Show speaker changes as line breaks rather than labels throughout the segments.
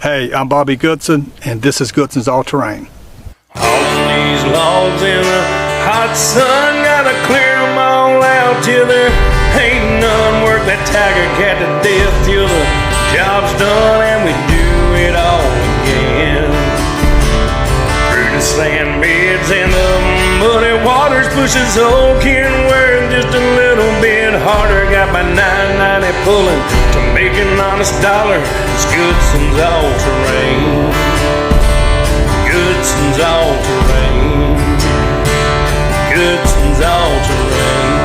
Hey, I'm Bobby Goodson, and this is Goodson's All Terrain.
Hauling these logs in the hot sun, gotta clear them all out till there ain't none. Work that tiger cat to death till the job's done and we do it all again. Through the sand beds and the muddy waters, pushes old Ken wearing just a little bit harder. Got my 990 pulling to make an honest dollar. It's Goodson's All Terrain. Goodson's All Terrain. Goodson's All Terrain.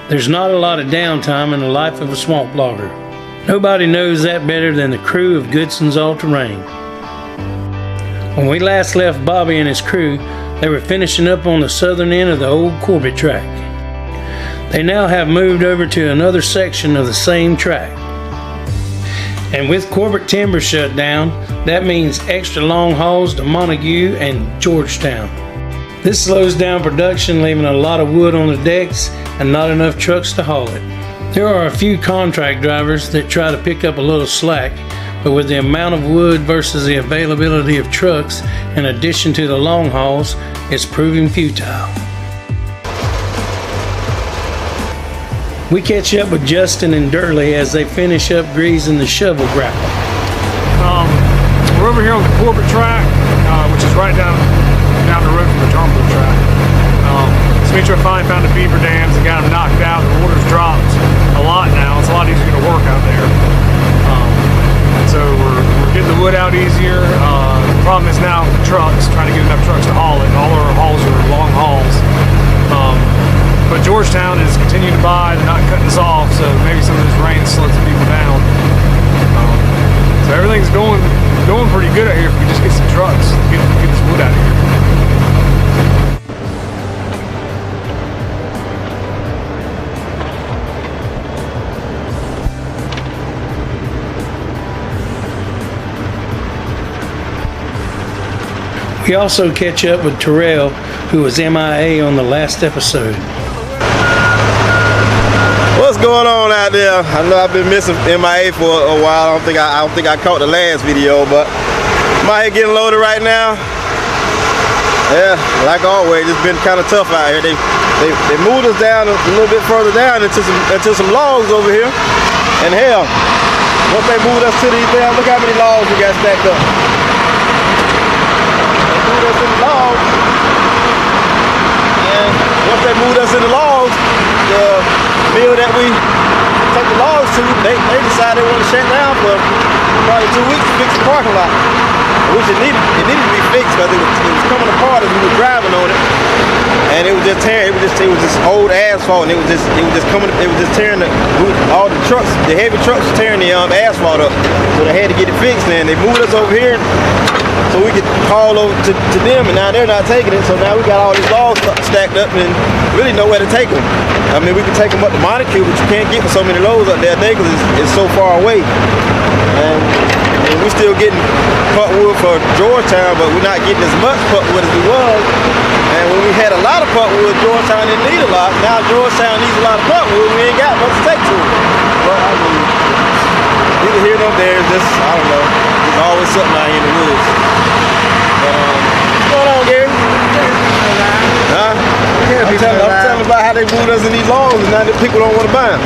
There's not a lot of downtime in the life of a swamp logger. Nobody knows that better than the crew of Goodson's All Terrain. When we last left Bobby and his crew, they were finishing up on the southern end of the old Corbett track. They now have moved over to another section of the same track. And with Corbett timber shut down, that means extra long hauls to Montague and Georgetown. This slows down production, leaving a lot of wood on the decks and not enough trucks to haul it. There are a few contract drivers that try to pick up a little slack, but with the amount of wood versus the availability of trucks, in addition to the long hauls, it's proving futile. We catch up with Justin and Durley as they finish up greasing the shovel grapple.
We're over here on the Corbett track, which is right down the road from the Trumbull track. Smitro finally found the beaver dams and got them knocked out. The water's dropped a lot now. It's a lot easier to work out there. So we're getting the wood out easier. The problem is now trucks, trying to get enough trucks to haul it. All our hauls are long hauls. But Georgetown is continuing to buy, they're not cutting us off, so maybe some of this rain slows some people down. So everything's going pretty good out here if we just get some trucks, get this wood out of here.
We also catch up with Terrell, who was MIA on the last episode.
What's going on out there? I know I've been missing MIA for a while. I don't think I caught the last video, but I'm out here getting loaded right now. Yeah, like always, it's been kind of tough out here. They moved us down a little bit further down into some logs over here. And hell, once they moved us to these there, look how many logs we got stacked up. Logs, and once they moved us in the logs, the mill that we take the logs to, they decided they wanted to shut down for probably 2 weeks to fix the parking lot, which it needed to be fixed because it was coming apart as we were driving on it, and it was just tearing. It was just old asphalt, and it was just tearing all the trucks, the heavy trucks tearing the asphalt up, so they had to get it fixed. And they moved us over here so we could haul over to them, and now they're not taking it, so now we got all these logs stacked up and really nowhere to take them. I mean, we can take them up to Montague, but you can't get so many loads up there because it's so far away. And we're still getting cut wood for Georgetown, but we're not getting as much cut wood as we was. And when we had a lot of cut wood, Georgetown didn't need a lot. Now Georgetown needs a lot of cut wood, we ain't got much to take to it. But I mean, neither here nor there, just, I don't know, there's always something out here in the woods. What's going on, Gary? Huh? I'm telling about how they moved us in these logs and now the people don't want to buy them.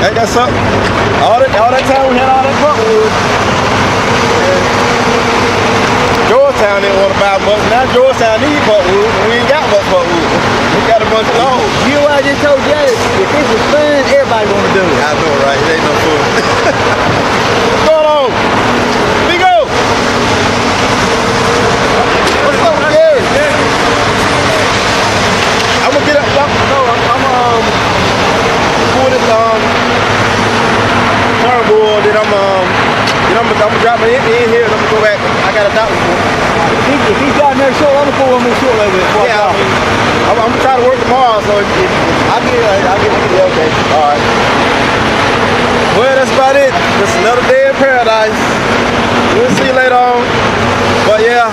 Ain't that something? All that time we had all that cut wood. Georgetown didn't want to buy much. Now Georgetown needs cut wood and we ain't got much cut wood. We got a bunch of logs.
You know what I just told you? If this was fun, everybody want to do it.
I know, right? It ain't no fun. What's going on? Big O! What's up, Gary? I'm gonna get up. I'm doing this turnbull, then I'm gonna drop my empty in here and I'm gonna go back. I got a doctor's appointment.
If he's got another short, I'm gonna pull him in short a little bit.
Yeah, I'm gonna try to work tomorrow, so if I get it, okay. All right. Well, that's about it. Just another day in paradise. We'll see you later on. But yeah,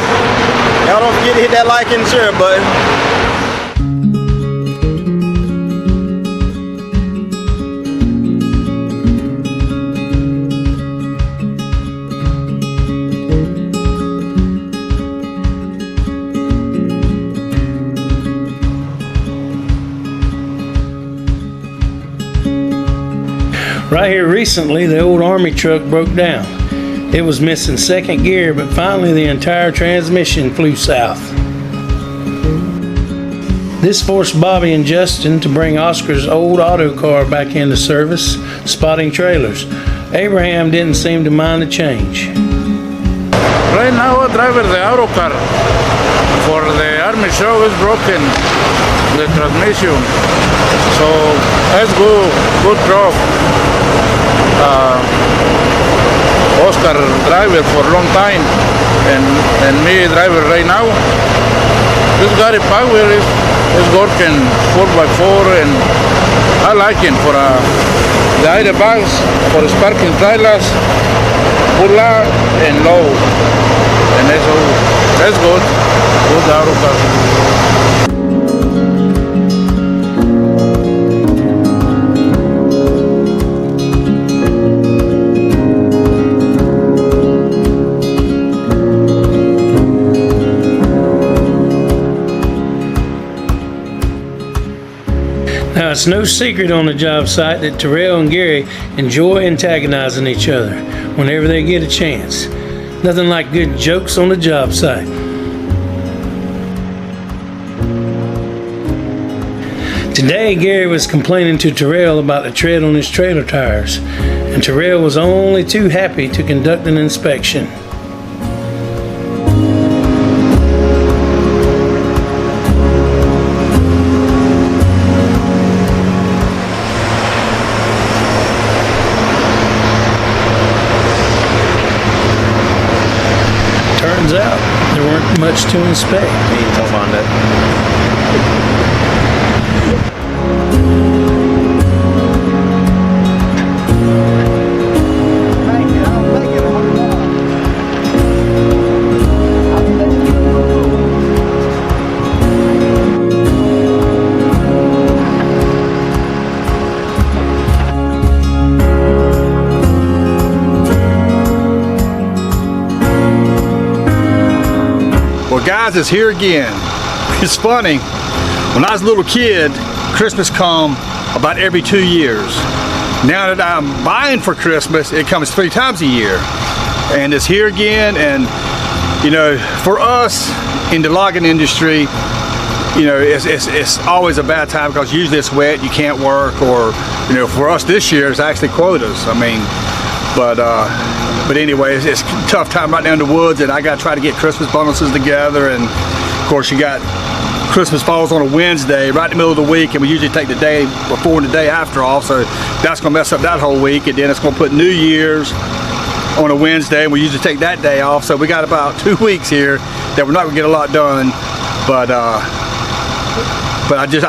y'all don't forget to hit that like and share button.
Right here recently, the old Army truck broke down. It was missing second gear, but finally the entire transmission flew south. This forced Bobby and Justin to bring Oscar's old auto car back into service, spotting trailers. Abraham didn't seem to mind the change.
Right now I drive the auto car. For the army show is broken, the transmission. So that's good job. Oscar driver for a long time and me driver right now. This got power is working 4x4 and I like it for the air bags, for the sparking trailers, pull out and low. And that's good. Good auto car.
Now, it's no secret on the job site that Terrell and Gary enjoy antagonizing each other whenever they get a chance. Nothing like good jokes on the job site. Today, Gary was complaining to Terrell about the tread on his trailer tires, and Terrell was only too happy to conduct an inspection. Turns out there weren't much to inspect.
You ain't talking about that.
Well, guys, it's here again. It's funny. When I was a little kid, Christmas come about every 2 years. Now that I'm buying for Christmas, it comes 3 times a year. And it's here again. And, you know, for us in the logging industry, you know, it's always a bad time because usually it's wet, you can't work, or, you know, for us this year, it's actually quotas. I mean, but anyway, it's a tough time right now in the woods, and I got to try to get Christmas bonuses together. And of course, you got Christmas falls on a Wednesday, right in the middle of the week, and we usually take the day before and the day after off, so that's going to mess up that whole week. And then it's going to put New Year's on a Wednesday, and we usually take that day off. So we got about 2 weeks here that we're not going to get a lot done. But I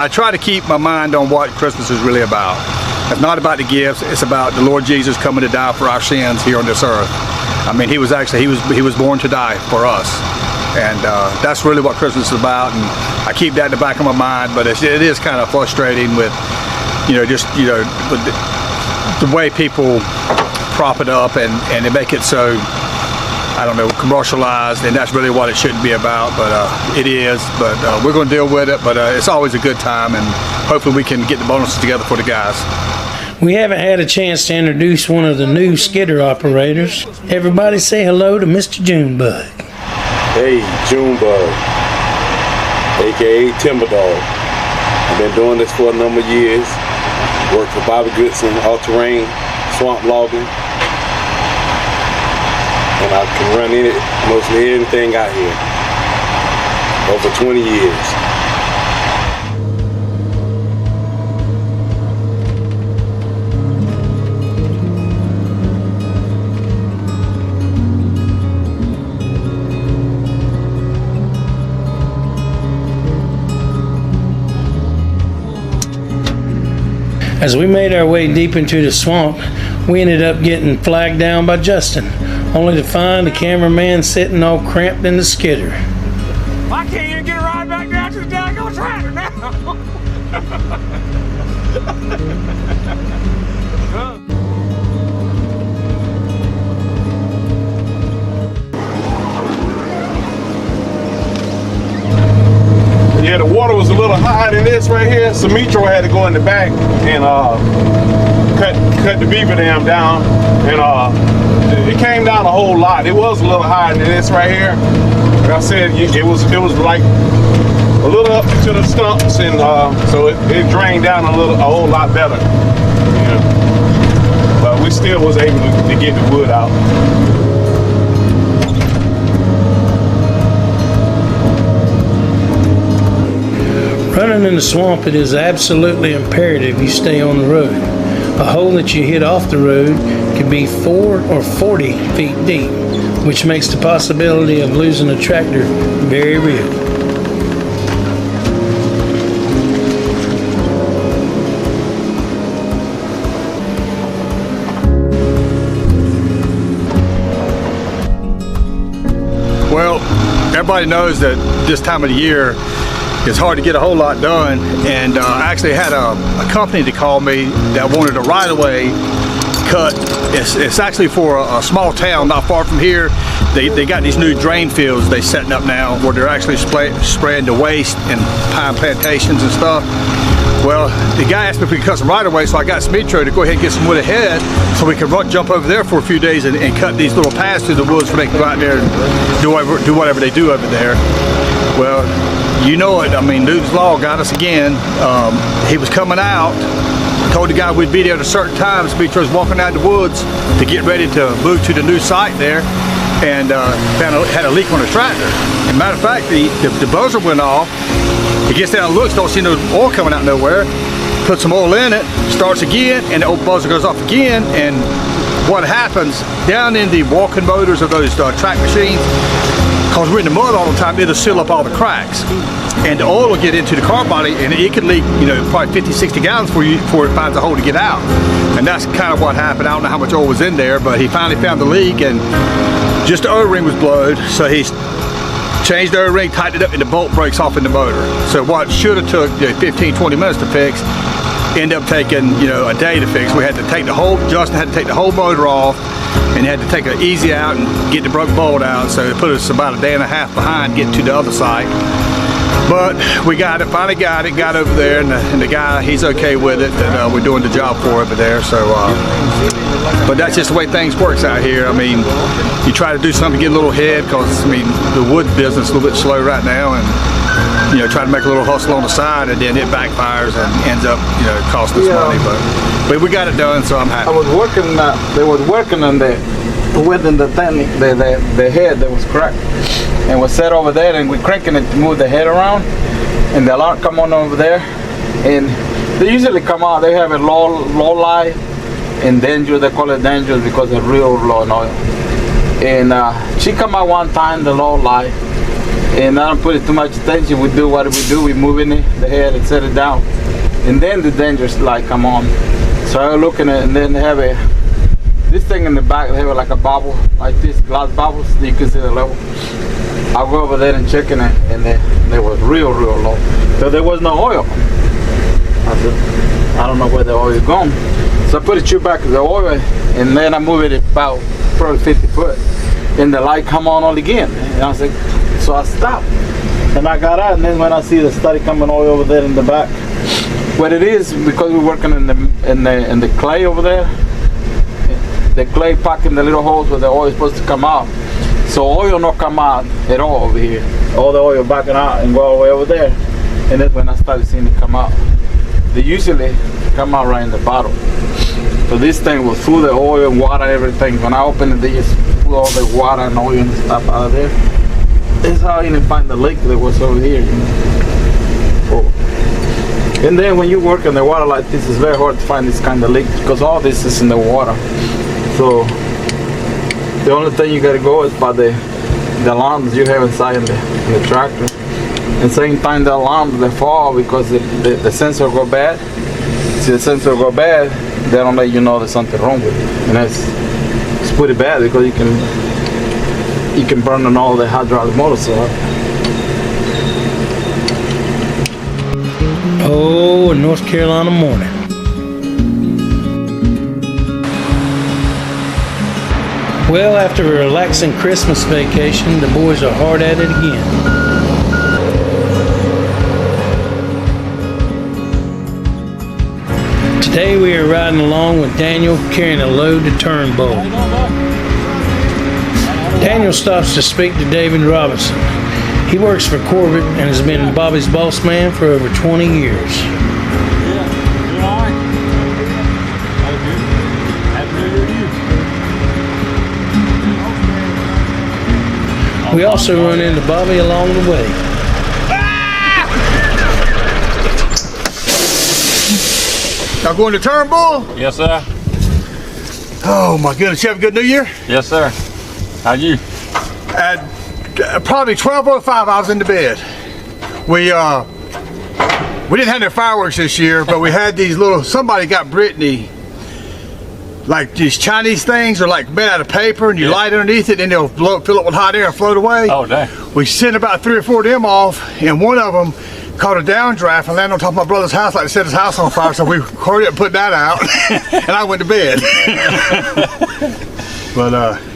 try to keep my mind on what Christmas is really about. It's not about the gifts. It's about the Lord Jesus coming to die for our sins here on this earth. I mean, he was born to die for us, and that's really what Christmas is about. And I keep that in the back of my mind. But it is kind of frustrating with, with the way people prop it up and they make it so, I don't know, commercialized, and that's really what it shouldn't be about. But it is. But we're going to deal with it. But it's always a good time, and hopefully we can get the bonuses together for the guys.
We haven't had a chance to introduce one of the new skidder operators. Everybody say hello to Mr. Junebug.
Hey, Junebug, aka Timber Dog. I've been doing this for a number of years. Worked for Bobby Goodson, all-terrain, swamp logging. And I can run in it mostly anything out here. Over 20 years.
As we made our way deep into the swamp, we ended up getting flagged down by Justin, only to find the cameraman sitting all cramped in the skidder.
I can't even get a ride back down to the daggone tractor now.
Yeah, the water was a little higher than this right here, so Metro had to go in the back and cut the beaver dam down, and it came down a whole lot. It was a little higher than this right here. Like I said, it was like a little up to the stumps, and so it drained down a whole lot better. Yeah. But we still was able to get the wood out.
Running in the swamp, it is absolutely imperative you stay on the road. A hole that you hit off the road can be 4 or 40 feet deep, which makes the possibility of losing a tractor very real.
Well, everybody knows that this time of the year it's hard to get a whole lot done, and I actually had a company to call me that wanted a right-of-way cut. It's actually for a small town not far from here. They got these new drain fields they setting up now where they're actually spraying the waste and pine plantations and stuff. Well, the guy asked me if we could cut some right-of-way, so I got Smitro to go ahead and get some wood ahead so we could jump over there for a few days and cut these little paths through the woods so they can go out there and do whatever they do over there. Well, you know it. I mean, Newton's Law got us again. He was coming out, told the guy we'd be there at a certain time. Smitro was walking out the woods to get ready to move to the new site there, and had a leak on the tractor. As a matter of fact, the buzzer went off. He gets down and looks, don't see no oil coming out nowhere. Puts some oil in it, starts again, and the old buzzer goes off again. And what happens down in the walking motors of those track machines, because we're in the mud all the time, it'll seal up all the cracks. And the oil will get into the car body, and it could leak, probably 50, 60 gallons before it finds a hole to get out. And that's kind of what happened. I don't know how much oil was in there, but he finally found the leak, and just the O-ring was blowed. So he changed the O-ring, tightened it up, and the bolt breaks off in the motor. So what should have took 15, 20 minutes to fix, ended up taking a day to fix. We had to take Justin had to take the whole motor off, and had to take it easy out and get the broke bolt out. So it put us about a day and a half behind getting to the other site. But we got it, finally got over there, and the guy, he's okay with it, and we're doing the job for over there. So, but that's just the way things works out here. I mean, you try to do something to get a little ahead, because I mean, the wood business is a little bit slow right now, and try to make a little hustle on the side, and then it backfires and ends up, costing us money. But we got it done, so I'm happy.
I was working. They was working on the within the thing, the head that was cracked, and was set over there, and we're cranking it to move the head around, and the alarm come on over there, and they usually come out. They have a low lie and dangerous. They call it dangerous because it's real low in oil. And she come out one time, the low lie, and I don't put it too much attention. We do what we do. We move in the head and set it down, and then the dangerous light come on. So I was looking at it, and then they have this thing in the back. They have like a bubble, like this glass bubbles. So you can see the level. I go over there and check it, and they was real low. So there was no oil. I said, I don't know where the oil is gone. So I put the tube back to the oil, and then I move it about probably 50 foot, and the light come on again. And I was like, so I stopped, and I got out, and then when I see the study coming oil over there in the back, what it is, because we're working in the clay over there, the clay packing the little holes where the oil is supposed to come out. So oil not come out at all over here. All the oil backing out and go all the way over there. And that's when I started seeing it come out. They usually come out right in the bottom. So this thing was full of oil, water, everything. When I opened it, they just pulled all the water and oil and stuff out of there. That's how I didn't find the leak that was over here. And then when you work in the water like this, it's very hard to find this kind of leak because all this is in the water. So the only thing you gotta go is by the alarms you have inside in the tractor. And same time the alarms they fall because the sensor go bad. See, the sensor go bad, they don't let you know there's something wrong with it. And it's pretty bad because you can burn on all the hydraulic motors. So.
Oh, a North Carolina morning. Well, after a relaxing Christmas vacation, the boys are hard at it again. Today we are riding along with Daniel carrying a load to Turnbull. Daniel stops to speak to David Robinson. He works for Corbett and has been Bobby's boss man for over 20 years. We also run into Bobby along the way.
Y'all going to Turnbull?
Yes, sir.
Oh my goodness, you have a good New Year?
Yes, sir. How you?
At probably 12:05, I was in the bed. We didn't have no fireworks this year, but we had these little. Somebody got Brittany like these Chinese things, are like made out of paper, and you light underneath it, and they'll fill up with hot air and float away.
Oh, dang.
We sent about 3 or 4 of them off, and one of them caught a downdraft and landed on top of my brother's house like it set his house on fire. So we hurried up and put that out, and I went to bed. But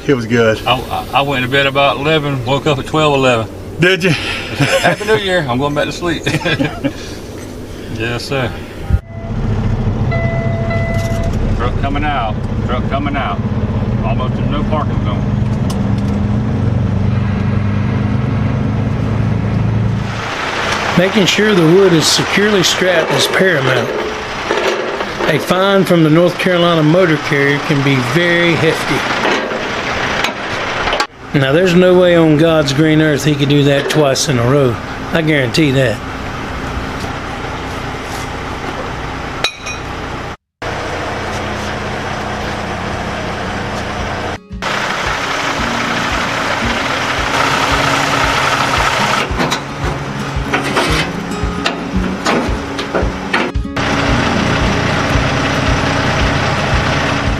it was good.
I went to bed about 11, woke up at 12:11.
Did you?
Happy New Year. I'm going back to sleep. Yes, sir. Truck coming out. Truck coming out. Almost in no parking zone.
Making sure the wood is securely strapped is paramount. A fine from the North Carolina motor carrier can be very hefty. Now there's no way on God's green earth he could do that twice in a row. I guarantee that.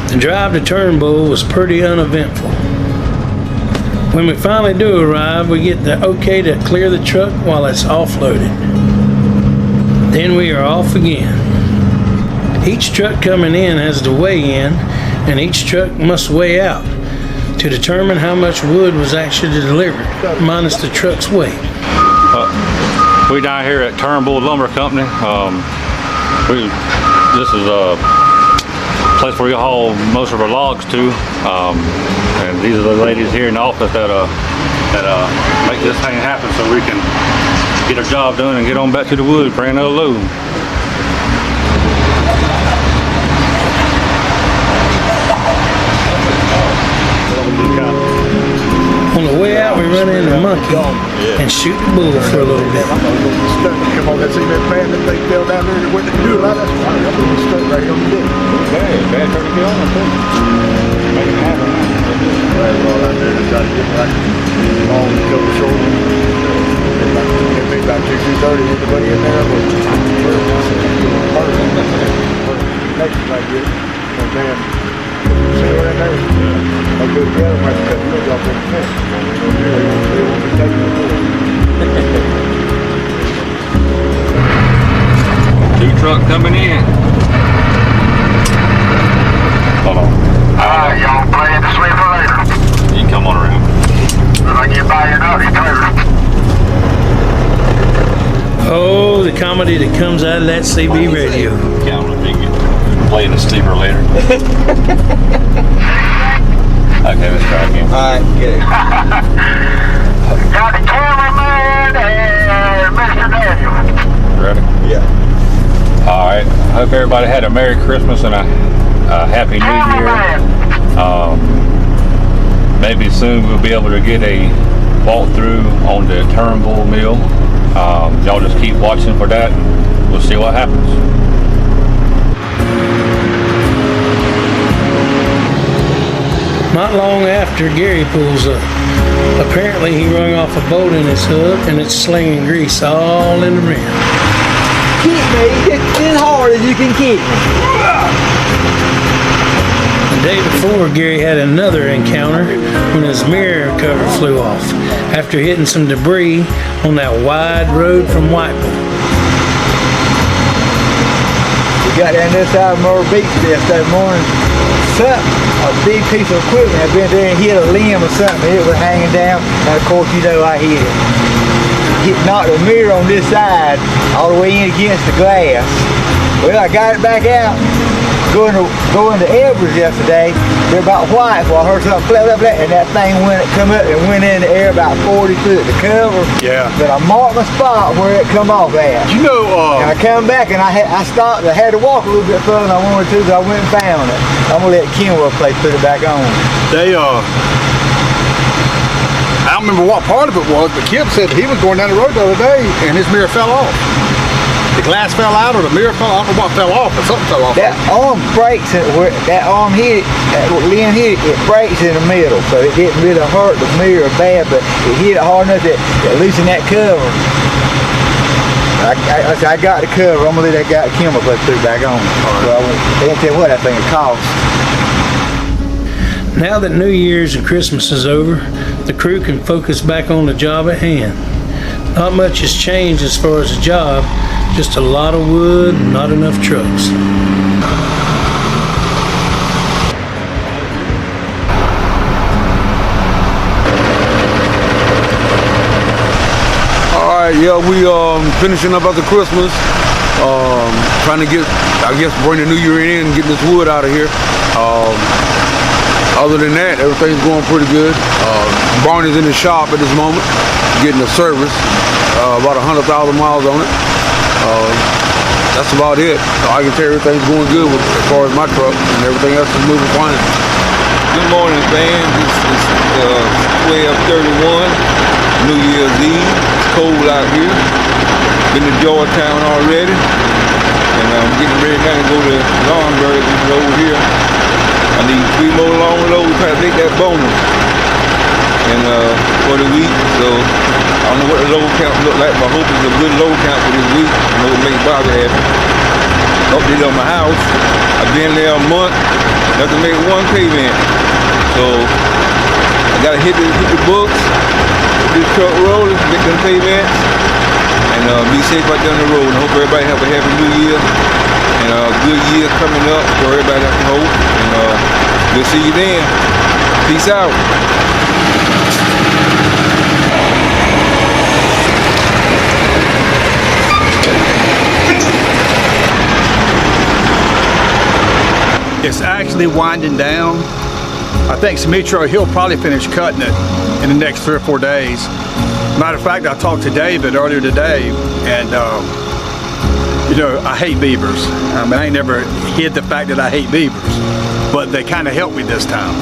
The drive to Turnbull was pretty uneventful. When we finally do arrive, we get the okay to clear the truck while it's offloaded. Then we are off again. Each truck coming in has to weigh in, and each truck must weigh out to determine how much wood was actually delivered, minus the truck's weight.
We down here at Turnbull Lumber Company. This is a place where we haul most of our logs to, and these are the ladies here in the office that make this thing happen so we can get our job done and get on back to the woods, bring another load.
On the way out, we run into Monkey and shoot the bull for a little bit.
Come on, let's see that man that they fell down there and went to do a lot of that. I'm going to stuck right here on the deck.
Okay, bad 30 kill on too. Make it happen.
Right, we're all out there to try to get right long, cover short. It made about 2:30, everybody in there. Next time I get it, and then see what in there. I go together, I have to cut the wood off in the fence. They won't be taking the wood.
2 trucks coming in. Hold on.
Y'all playing to sleep for later.
You can come on around.
When I get by your naughty trailer.
Oh, the comedy that comes out of that CB radio.
Count on me. Playing the sleeper later. Okay, let's try again.
Alright, get it.
Got the cameraman and Mr. Daniel.
Ready?
Yeah.
All right. I hope everybody had a Merry Christmas and a Happy New Year. Maybe soon we'll be able to get a walkthrough on the Turnbull mill. Y'all just keep watching for that, and we'll see what happens.
Not long after, Gary pulls up. Apparently he wrung off a bolt in his hook and it's slinging grease all in the rim.
Keep me just as hard as you can keep me.
The day before, Gary had another encounter when his mirror cover flew off after hitting some debris on that wide road from Whiteville.
We got down this side of Murray Beach yesterday morning. A big piece of equipment had been there and hit a limb or something. It was hanging down, and of course you know I hit it. Knocked the mirror on this side all the way in against the glass. Well, I got it back out. going to Everest yesterday. They're about white, so I heard something flap, flap, flap, and that thing come up and went in the air about 40 foot to cover.
Yeah.
But I marked my spot where it come off at.
You know,
And I come back and I stopped. I had to walk a little bit further than I wanted to, so I went and found it. I'm gonna let Kenworth place put it back on.
they I don't remember what part of it was, but Kim said he was going down the road the other day and his mirror fell off. The glass fell out or the mirror fell off, I don't know what fell off, but something fell off.
That arm breaks it where that arm hit it, that Lynn hit it, it breaks in the middle. So it didn't really hurt the mirror bad, but it hit it hard enough that it loosened that cover. I got the cover. I'm gonna let that guy at Kimball put it back on. So they didn't tell what that thing cost.
Now that New Year's and Christmas is over, the crew can focus back on the job at hand. Not much has changed as far as the job, just a lot of wood and not enough trucks.
Alright, yeah, we finishing up after Christmas. Trying to get, I guess, bring the new year in and getting this wood out of here. Other than that, everything's going pretty good. Barn is in the shop at this moment, getting a service. About 100,000 miles on it. That's about it. I can tell everything's going good as far as my truck, and everything else is moving fine.
Good morning, fans. It's 12:31, New Year's Eve. It's cold out here. Been to Georgetown already, and I'm getting ready now to go to Longberg, which is over here. I need 3 more long loads trying to make that bonus and for the week. So I don't know what the load count look like, but I hope it's a good load count for this week. I know it makes Bobby happy. Update on my house. I've been there a month, nothing make one payment. So I gotta hit the books, get this truck rolling, make them payments, and be safe out there on the road. And I hope everybody have a happy new year and a good year coming up for everybody that can hope. And we'll see you then. Peace out.
It's actually winding down. I think Smitro, he'll probably finish cutting it in the next 3 or 4 days. Matter of fact, I talked to David earlier today, and you know, I hate beavers. I mean, I ain't never hid the fact that I hate beavers, but they kind of helped me this time.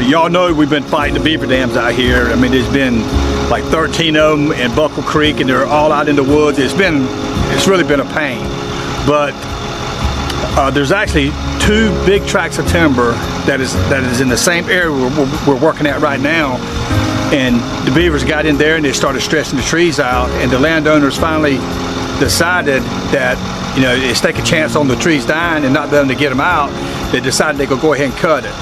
Y'all know we've been fighting the beaver dams out here. I mean, there's been like 13 of them in Buckle Creek, and they're all out in the woods. It's really been a pain, but there's actually 2 big tracts of timber that is in the same area we're working at right now, and the beavers got in there and they started stretching the trees out, and the landowners finally decided that, you know, it's take a chance on the trees dying and not being able to get them out. They decided they could go ahead and cut it,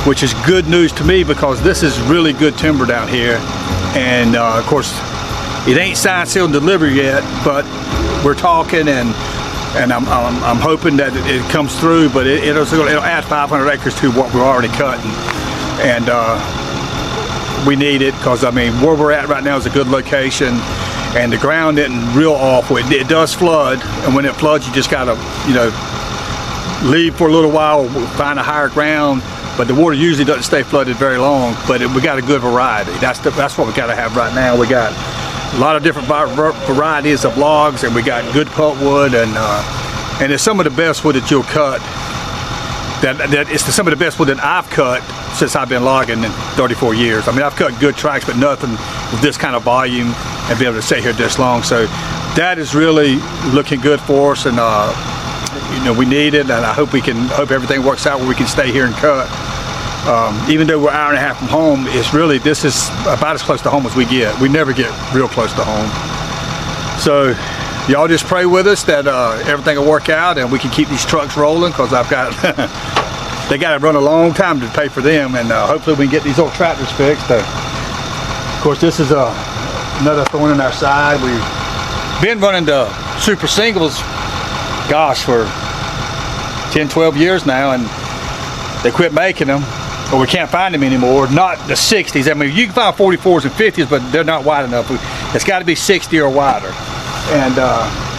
which is good news to me because this is really good timber down here, and of course it ain't signed, sealed, and delivered yet, but we're talking, and I'm hoping that it comes through, but it'll add 500 acres to what we're already cutting, and we need it because, I mean, where we're at right now is a good location, and the ground isn't real awful. It does flood, and when it floods, you just gotta, you know, leave for a little while, find a higher ground, but the water usually doesn't stay flooded very long, but we got a good variety. That's what we gotta have right now. We got a lot of different varieties of logs, and we got good pulpwood, and it's some of the best wood that you'll cut. It's some of the best wood that I've cut since I've been logging in 34 years. I mean, I've cut good tracks, but nothing with this kind of volume and be able to stay here this long. So that is really looking good for us, and you know, we need it, and I hope everything works out where we can stay here and cut. Even though we're an hour and a half from home, this is about as close to home as we get. We never get real close to home. So y'all just pray with us that everything will work out and we can keep these trucks rolling, because I've got they got to run a long time to pay for them, and hopefully we can get these old tractors fixed. Of course, this is another thorn in our side. We've been running the super singles, gosh, for 10, 12 years now, and they quit making them, or we can't find them anymore. Not the 60s. I mean, you can find 44s and 50s, but they're not wide enough. It's got to be 60 or wider. And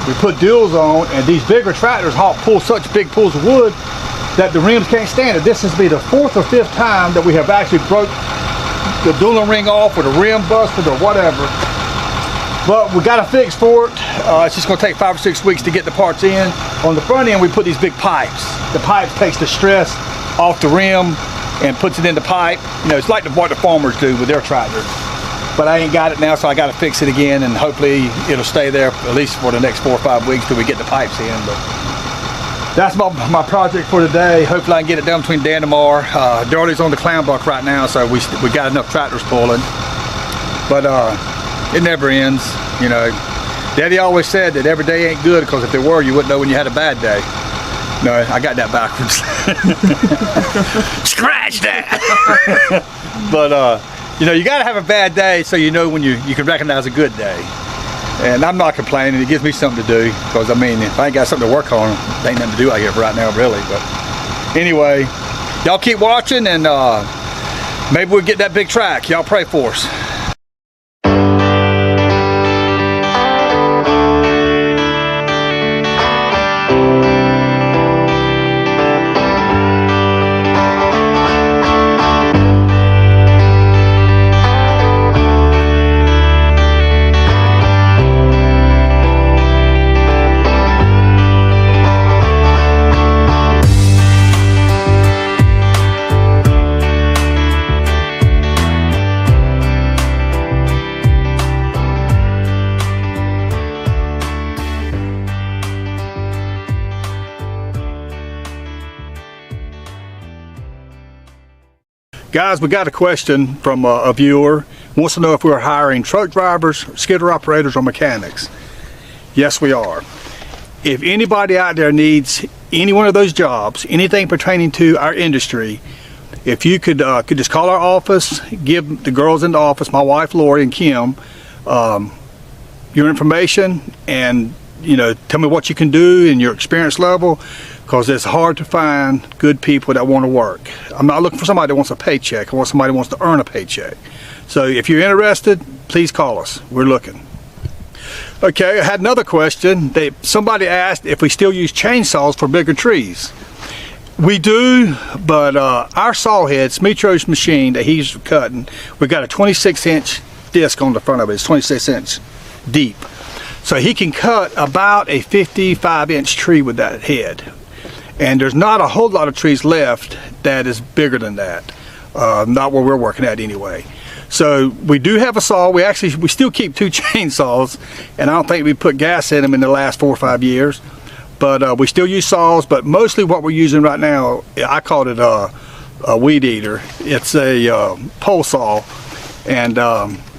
we put duals on, and these bigger tractors pull such big pulls of wood that the rims can't stand it. This is be the 4th or 5th time that we have actually broke the dual ring off, or the rim busted, or whatever. But we got a fix for it. It's just going to take 5 or 6 weeks to get the parts in. On the front end, we put these big pipes. The pipe takes the stress off the rim and puts it in the pipe. You know, it's like what the farmers do with their tractors. But I ain't got it now, so I got to fix it again, and hopefully it'll stay there at least for the next 4 or 5 weeks till we get the pipes in. But that's my project for today. Hopefully I can get it done between day and tomorrow. Darley's on the clown block right now, so we got enough tractors pulling. But it never ends, you know. Daddy always said that every day ain't good, because if there were, you wouldn't know when you had a bad day. No, I got that backwards. Scratch that. But you know, you got to have a bad day so you know when you can recognize a good day. And I'm not complaining. It gives me something to do, because I mean, if I ain't got something to work on, there ain't nothing to do out here right now, really. But anyway, y'all keep watching, and maybe we'll get that big track. Y'all pray for us. Guys, we got a question from a viewer. Wants to know if we're hiring truck drivers, skidder operators, or mechanics. Yes, we are. If anybody out there needs any one of those jobs, anything pertaining to our industry, if you could just call our office, give the girls in the office, my wife Lori and Kim, your information, and you know, tell me what you can do and your experience level, because it's hard to find good people that want to work. I'm not looking for somebody that wants a paycheck. I want somebody that wants to earn a paycheck. So if you're interested, please call us. We're looking. Okay, I had another question. Somebody asked if we still use chainsaws for bigger trees. We do, but our saw head, Smitro's machine that he's cutting, we got a 26-inch disc on the front of it. It's 26 inch deep. So he can cut about a 55-inch tree with that head. And there's not a whole lot of trees left that is bigger than that. Not where we're working at anyway. So we do have a saw. We still keep 2 chainsaws, and I don't think we put gas in them in the last 4 or 5 years. But we still use saws, but mostly what we're using right now, I called it a weed eater. It's a pole saw, and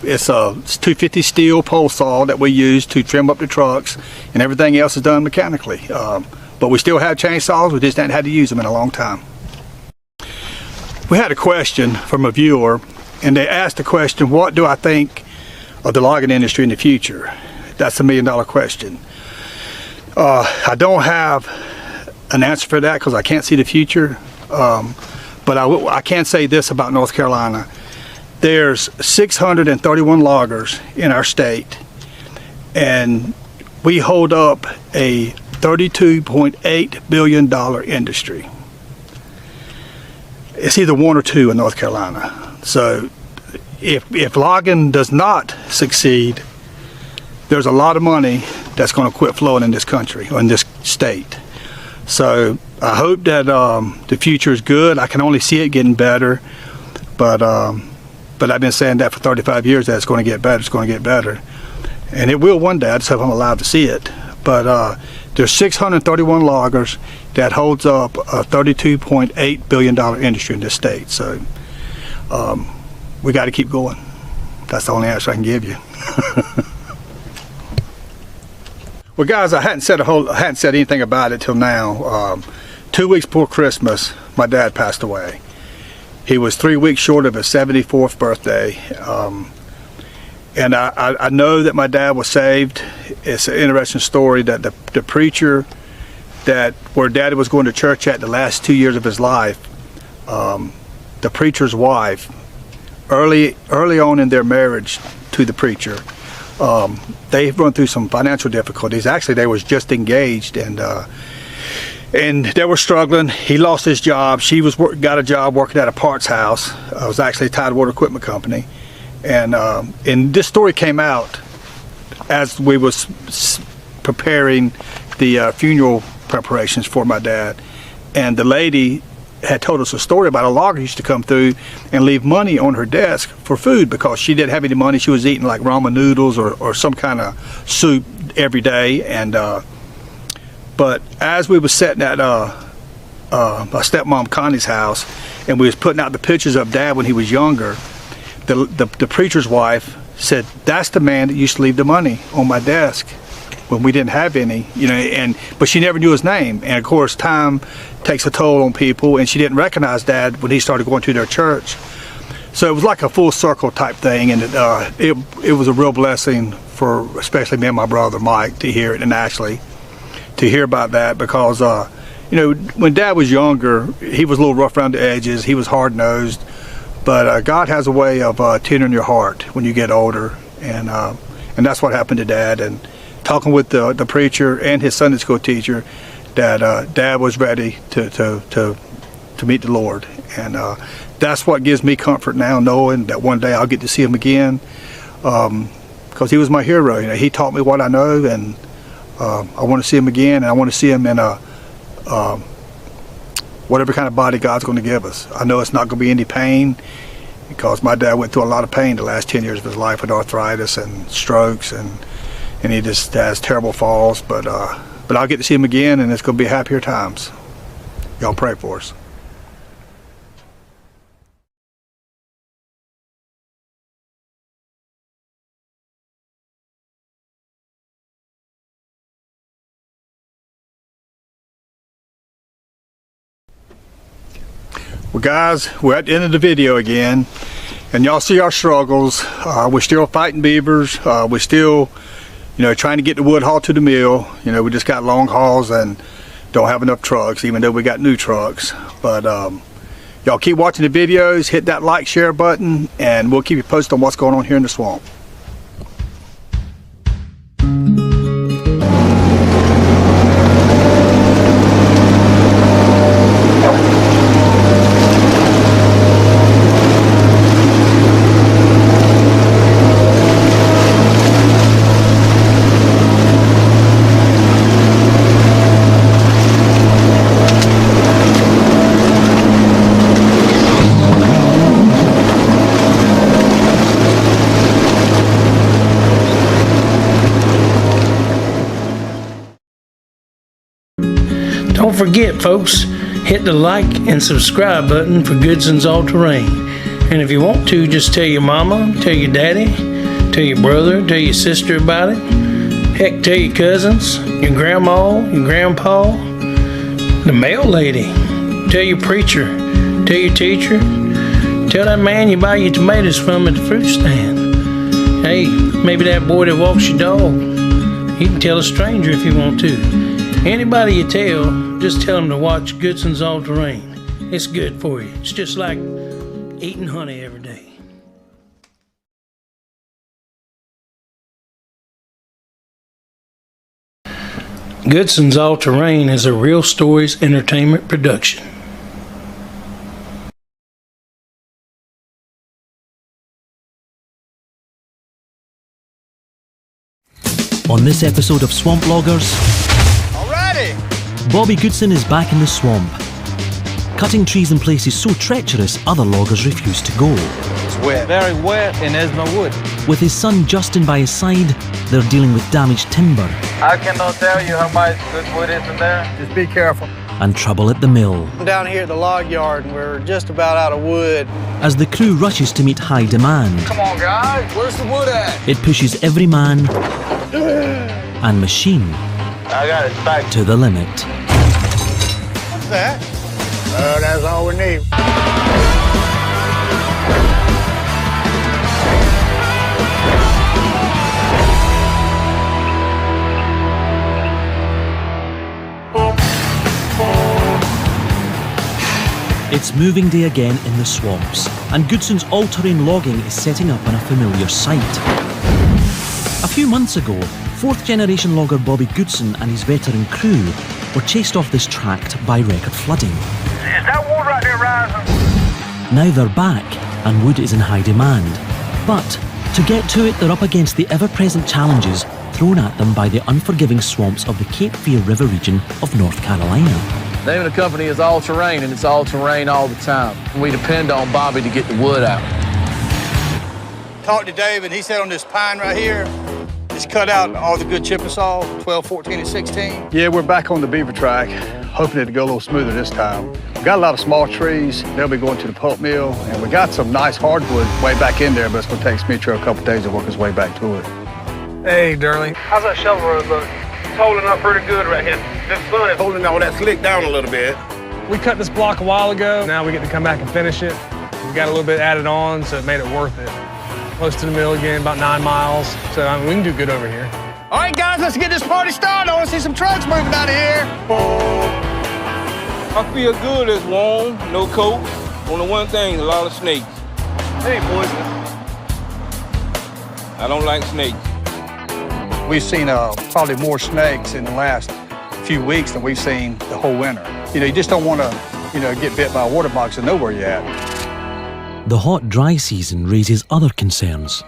it's a 250 steel pole saw that we use to trim up the trucks, and everything else is done mechanically. But we still have chainsaws. We just haven't had to use them in a long time. We had a question from a viewer, and they asked the question, what do I think of the logging industry in the future? That's $1 million question. I don't have an answer for that because I can't see the future, but I can say this about North Carolina. There's 631 loggers in our state, and we hold up a $32.8 billion industry. It's either 1 or 2 in North Carolina. So if logging does not succeed, there's a lot of money that's going to quit flowing in this country, or in this state. So I hope that the future is good. I can only see it getting better, but I've been saying that for 35 years, that it's going to get better, it's going to get better. And it will one day. I just hope I'm alive to see it. But there's 631 loggers that holds up a $32.8 billion industry in this state. So we got to keep going. That's the only answer I can give you. Well, guys, I hadn't said anything about it till now. 2 weeks before Christmas, my dad passed away. He was 3 weeks short of his 74th birthday. And I know that my dad was saved. It's an interesting story that the preacher where Daddy was going to church at the last 2 years of his life, the preacher's wife, early on in their marriage to the preacher, they've run through some financial difficulties. Actually, they was just engaged, and they were struggling. He lost his job. She got a job working at a parts house. It was actually a Tidewater Equipment Company, and this story came out as we was preparing the funeral preparations for my dad, and the lady had told us a story about a logger who used to come through and leave money on her desk for food because she didn't have any money. She was eating like ramen noodles or some kind of soup every day. And but as we was sitting at my stepmom Connie's house, and we was putting out the pictures of Dad when he was younger, the preacher's wife said, "That's the man that used to leave the money on my desk when we didn't have any," you know. But she never knew his name, and of course time takes a toll on people, and she didn't recognize Dad when he started going to their church. So it was like a full circle type thing, and it was a real blessing for especially me and my brother Mike to hear it, and Ashley to hear about that, because you know, when Dad was younger, he was a little rough around the edges. He was hard-nosed, but God has a way of tendering your heart when you get older, and that's what happened to Dad. And talking with the preacher and his Sunday school teacher, that Dad was ready to meet the Lord, and that's what gives me comfort now, knowing that one day I'll get to see him again, because he was my hero. You know, he taught me what I know, and I want to see him again, and I want to see him in a whatever kind of body God's going to give us. I know it's not going to be any pain, because my dad went through a lot of pain the last 10 years of his life with arthritis and strokes, and he just has terrible falls, but I'll get to see him again, and it's going to be happier times. Y'all pray for us. Well, guys, we're at the end of the video again, and y'all see our struggles. We're still fighting beavers. We're still, you know, trying to get the wood hauled to the mill. You know, we just got long hauls and don't have enough trucks, even though we got new trucks. But y'all keep watching the videos, hit that like, share button, and we'll keep you posted on what's going on here in the swamp.
Don't forget, folks, hit the like and subscribe button for Goodson's All Terrain. And if you want to, just tell your mama, tell your daddy, tell your brother, tell your sister about it. Heck, tell your cousins, your grandma, your grandpa, the mail lady, tell your preacher, tell your teacher, tell that man you buy your tomatoes from at the fruit stand. Hey, maybe that boy that walks your dog. You can tell a stranger if you want to. Anybody you tell, just tell them to watch Goodson's All Terrain. It's good for you. It's just like eating honey every day. Goodson's All Terrain is a Real Stories Entertainment production.
On this episode of Swamp Loggers, Bobby Goodson is back in the swamp, cutting trees in places so treacherous other loggers refuse to go.
It's wet, very wet, and there's no wood.
With his son Justin by his side, they're dealing with damaged timber.
I cannot tell you how much good wood is in there. Just be careful.
And trouble at the mill.
I'm down here at the log yard, and we're just about out of wood.
As the crew rushes to meet high demand,
Come on, guys, where's the wood at?
it pushes every man and machine
I got it back.
to the limit.
What's that? That's all we need.
It's moving day again in the swamps, and Goodson's all-terrain logging is setting up on a familiar site. A few months ago, fourth-generation logger Bobby Goodson and his veteran crew were chased off this tract by record flooding.
Is that water right there rising?
Now they're back, and wood is in high demand. But to get to it, they're up against the ever-present challenges thrown at them by the unforgiving swamps of the Cape Fear River region of North Carolina.
The name of the company is All Terrain, and it's all terrain all the time. We depend on Bobby to get the wood out.
Talked to Dave, and he said on this pine right here, it's cut out all the good chippesaw, 12, 14, and 16. Yeah, we're back on the beaver track, hoping it to go a little smoother this time. We got a lot of small trees. They'll be going to the pulp mill, and we got some nice hardwood way back in there, but it's gonna take Smitro a couple days to work his way back to it.
Hey, Darling. How's that shovel road look? It's holding up pretty good right here. This sun is
Holding all that slick down a little bit.
We cut this block a while ago. Now we get to come back and finish it. We got a little bit added on, so it made it worth it. Close to the mill again, about 9 miles. So I mean, we can do good over here.
All right, guys, let's get this party started. I want to see some trucks moving out of here.
I feel good, it's warm, no coat. Only one thing, a lot of snakes.
Hey, boys.
I don't like snakes.
We've seen probably more snakes in the last few weeks than we've seen the whole winter. You know, you just don't want to, get bit by a water box and know where you're at.
The hot, dry season raises other concerns.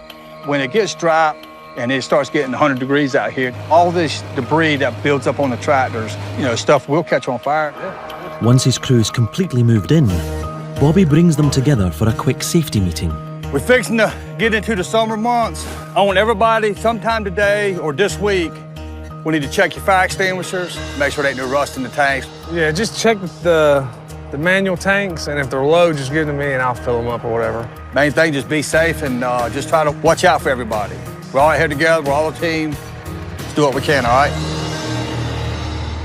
When it gets dry and it starts getting 100 degrees out here, all this debris that builds up on the tractors, stuff will catch on fire.
Once his crew is completely moved in, Bobby brings them together for a quick safety meeting.
We're fixing to get into the summer months. I want everybody, sometime today or this week, we need to check your fire extinguishers, make sure there ain't no rust in the tanks.
Yeah, just check the manual tanks, and if they're low, just give them to me and I'll fill them up or whatever.
Main thing, just be safe and just try to watch out for everybody. We're all here together, we're all a team. Let's do what we can, all right?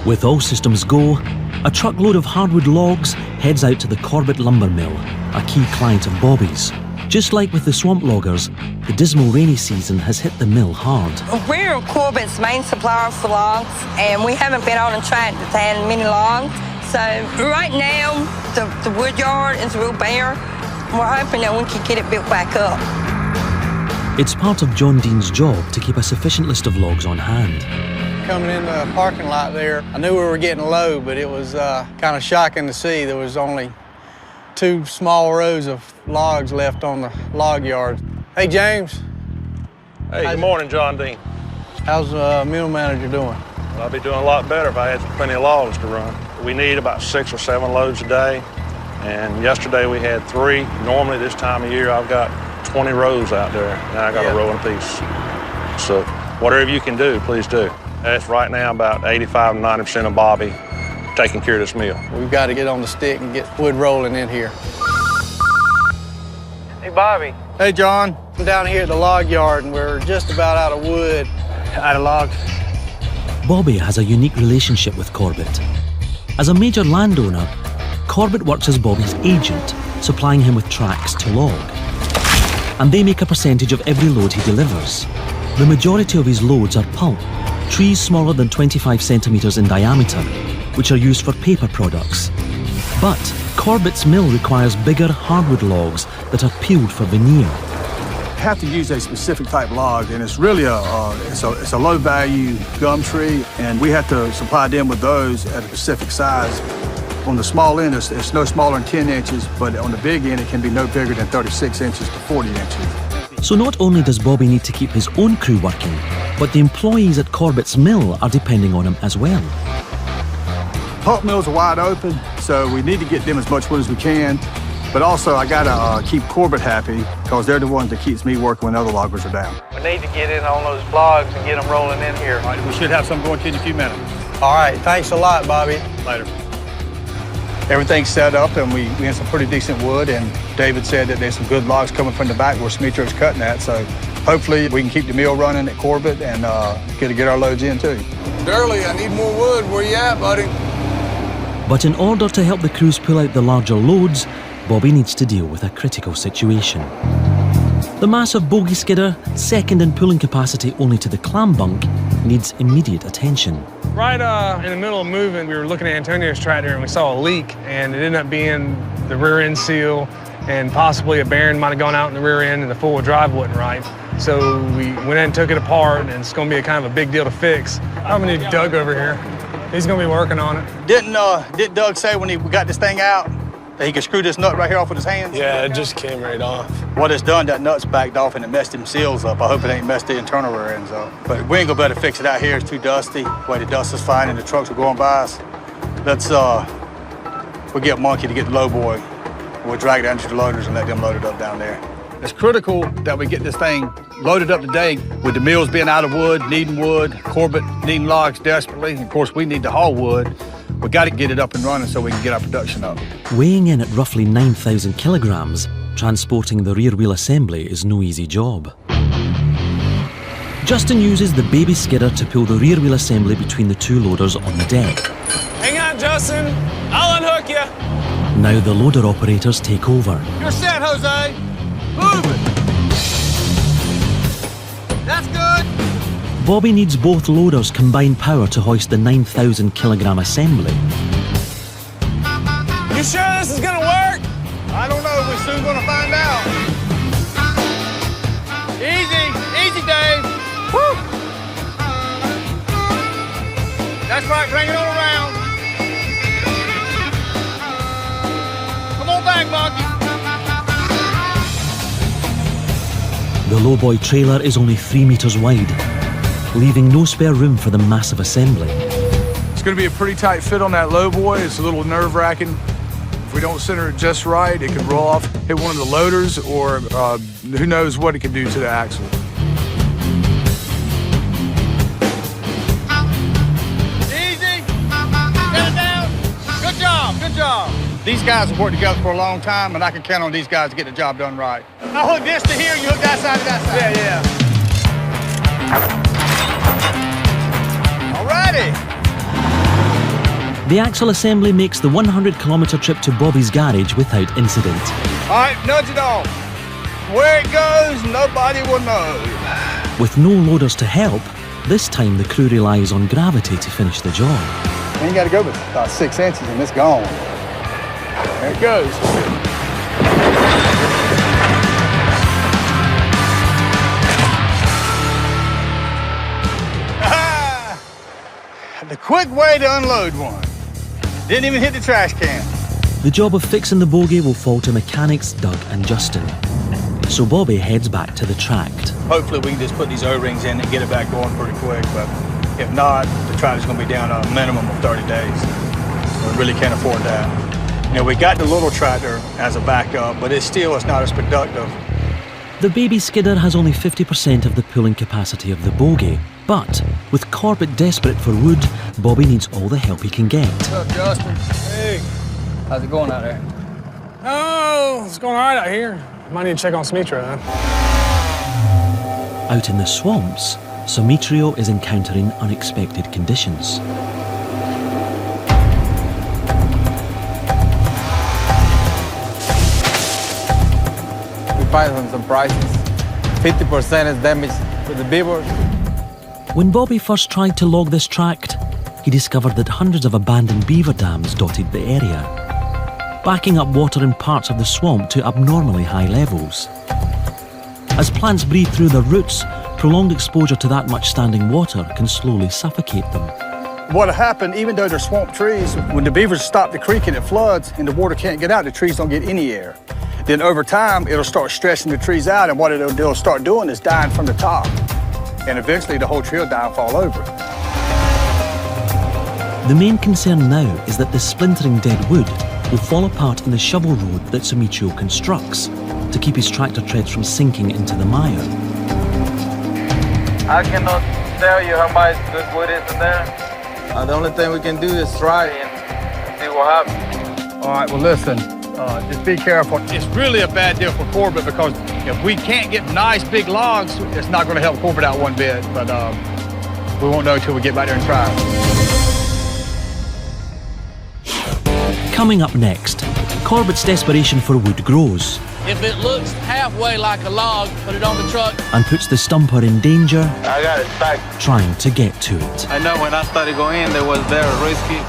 With all systems go, a truckload of hardwood logs heads out to the Corbett Lumber Mill, a key client of Bobby's. Just like with the swamp loggers, the dismal rainy season has hit the mill hard.
We're Corbett's main supplier for logs, and we haven't been on a track that's had many logs. So right now, the wood yard is real bare. We're hoping that we can get it built back up.
It's part of John Dean's job to keep a sufficient list of logs on hand.
Coming in the parking lot there, I knew we were getting low, but it was kind of shocking to see there was only 2 small rows of logs left on the log yard. Hey, James.
Hey, good morning, John Dean.
How's the mill manager doing?
Well, I'd be doing a lot better if I had plenty of logs to run. We need about 6 or 7 loads a day, and yesterday we had 3. Normally this time of year I've got 20 rows out there, and I got a row and a piece. So whatever you can do, please do. That's right now about 85 to 90% of Bobby taking care of this mill.
We've got to get on the stick and get wood rolling in here. Hey, Bobby.
Hey, John.
I'm down here at the log yard, and we're just about out of wood.
Out of logs.
Bobby has a unique relationship with Corbett. As a major landowner, Corbett works as Bobby's agent, supplying him with tracks to log. And they make a percentage of every load he delivers. The majority of his loads are pulp, trees smaller than 25 centimeters in diameter, which are used for paper products. But Corbett's mill requires bigger hardwood logs that are peeled for veneer.
You have to use a specific type log, and it's really it's a low-value gum tree, and we have to supply them with those at a specific size. On the small end, it's no smaller than 10 inches, but on the big end, it can be no bigger than 36 inches to 40 inches.
So not only does Bobby need to keep his own crew working, but the employees at Corbett's mill are depending on him as well.
Pulp mills are wide open, so we need to get them as much wood as we can. But also, I gotta keep Corbett happy, because they're the ones that keeps me working when other loggers are down.
We need to get in on those logs and get them rolling in here.
All right, we should have some going to you in a few minutes.
All right, thanks a lot, Bobby.
Later. Everything's set up, and we have some pretty decent wood, and David said that there's some good logs coming from the back where Smitro's cutting at, so hopefully we can keep the mill running at Corbett and get our loads in, too.
Durley, I need more wood. Where you at, buddy?
But in order to help the crews pull out the larger loads, Bobby needs to deal with a critical situation. The massive bogie skidder, second in pulling capacity only to the clam bunk, needs immediate attention.
Right in the middle of moving, we were looking at Antonio's tractor and we saw a leak, and it ended up being the rear end seal, and possibly a bearing might have gone out in the rear end and the four-wheel drive wasn't right. So we went in and took it apart, and it's gonna be a kind of a big deal to fix. I'm gonna need Doug over here. He's gonna be working on it.
Did Doug say when we got this thing out that he could screw this nut right here off with his hands?
Yeah, it just came right off.
What it's done, that nut's backed off and it messed them seals up. I hope it ain't messed the internal rear ends up. But we ain't gonna be able to fix it out here. It's too dusty. The way the dust is flying and the trucks are going by us. Let's we'll get Monkey to get the low boy. We'll drag it down to the loaders and let them load it up down there.
It's critical that we get this thing loaded up today with the mills being out of wood, needing wood, Corbett needing logs desperately. Of course, we need to haul wood. We got to get it up and running so we can get our production up.
Weighing in at roughly 9,000 kilograms, transporting the rear wheel assembly is no easy job. Justin uses the baby skidder to pull the rear wheel assembly between the two loaders on the deck.
Hang on, Justin. I'll unhook you.
Now the loader operators take over.
You're set, Jose. Move it. That's good.
Bobby needs both loaders' combined power to hoist the 9,000 kilogram assembly.
You sure this is gonna work?
I don't know. We're soon gonna find out.
Easy, Dave. Woo. That's right, bring it on around. Come on back, Monkey.
The lowboy trailer is only 3 meters wide, leaving no spare room for the massive assembly.
It's going to be a pretty tight fit on that lowboy. It's a little nerve-wracking. If we don't center it just right, it could roll off, hit one of the loaders, or who knows what it could do to the axle.
Easy. Get it down. Good job. These guys have worked together for a long time, and I can count on these guys to get the job done right. I'll hook this to here, you hook that side to that side.
Yeah.
Alrighty.
The axle assembly makes the 100-kilometer trip to Bobby's garage without incident.
All right, nudge it off. Where it goes, nobody will know.
With no loaders to help, this time the crew relies on gravity to finish the job.
You ain't got to go but about 6 inches and it's gone. There it goes. The quick way to unload one. Didn't even hit the trash can.
The job of fixing the bogie will fall to mechanics Doug and Justin. So Bobby heads back to the tract.
Hopefully we can just put these O-rings in and get it back going pretty quick, but if not, the tractor's gonna be down a minimum of 30 days. We really can't afford that. You know, we got the little tractor as a backup, but it's not as productive.
The baby skidder has only 50% of the pulling capacity of the bogie, but with Corbett desperate for wood, Bobby needs all the help he can get.
What's up, Justin? Hey. How's it going out there?
Oh, it's going all right out here. Might need to check on Smitro, then.
Out in the swamps, Summitrio is encountering unexpected conditions.
We find some surprises. 50% is damage to the beavers.
When Bobby first tried to log this tract, he discovered that hundreds of abandoned beaver dams dotted the area, backing up water in parts of the swamp to abnormally high levels. As plants breathe through their roots, prolonged exposure to that much standing water can slowly suffocate them.
What happened, even though they're swamp trees, when the beavers stop the creek and it floods and the water can't get out, the trees don't get any air. Then over time, it'll start stretching the trees out, and what it'll start doing is dying from the top. And eventually the whole tree will die and fall over.
The main concern now is that the splintering dead wood will fall apart in the shovel road that Summitrio constructs to keep his tractor treads from sinking into the mire.
I cannot tell you how much good wood is in there. The only thing we can do is try and see what happens.
All right, well, listen, just be careful. It's really a bad deal for Corbett because if we can't get nice big logs, it's not going to help Corbett out one bit. But we won't know until we get back there and try.
Coming up next, Corbett's desperation for wood grows
If it looks halfway like a log, put it on the truck.
and puts the stumper in danger
I got it back.
trying to get to it.
I know when I started going in, it was very risky.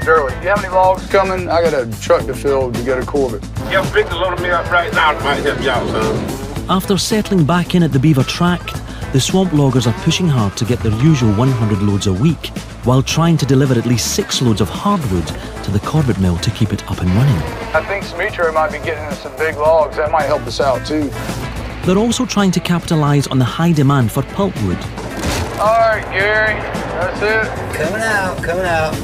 Shirley, do you have any logs coming? I got a truck to fill to get a Corbett.
Yeah, I'm fixing to load me up right now. Might help y'all, son.
After settling back in at the Beaver Tract, the swamp loggers are pushing hard to get their usual 100 loads a week, while trying to deliver at least 6 loads of hardwood to the Corbett mill to keep it up and running.
I think Smitro might be getting us some big logs. That might help us out too.
They're also trying to capitalise on the high demand for pulpwood.
All right, Gary, that's it.
Coming out.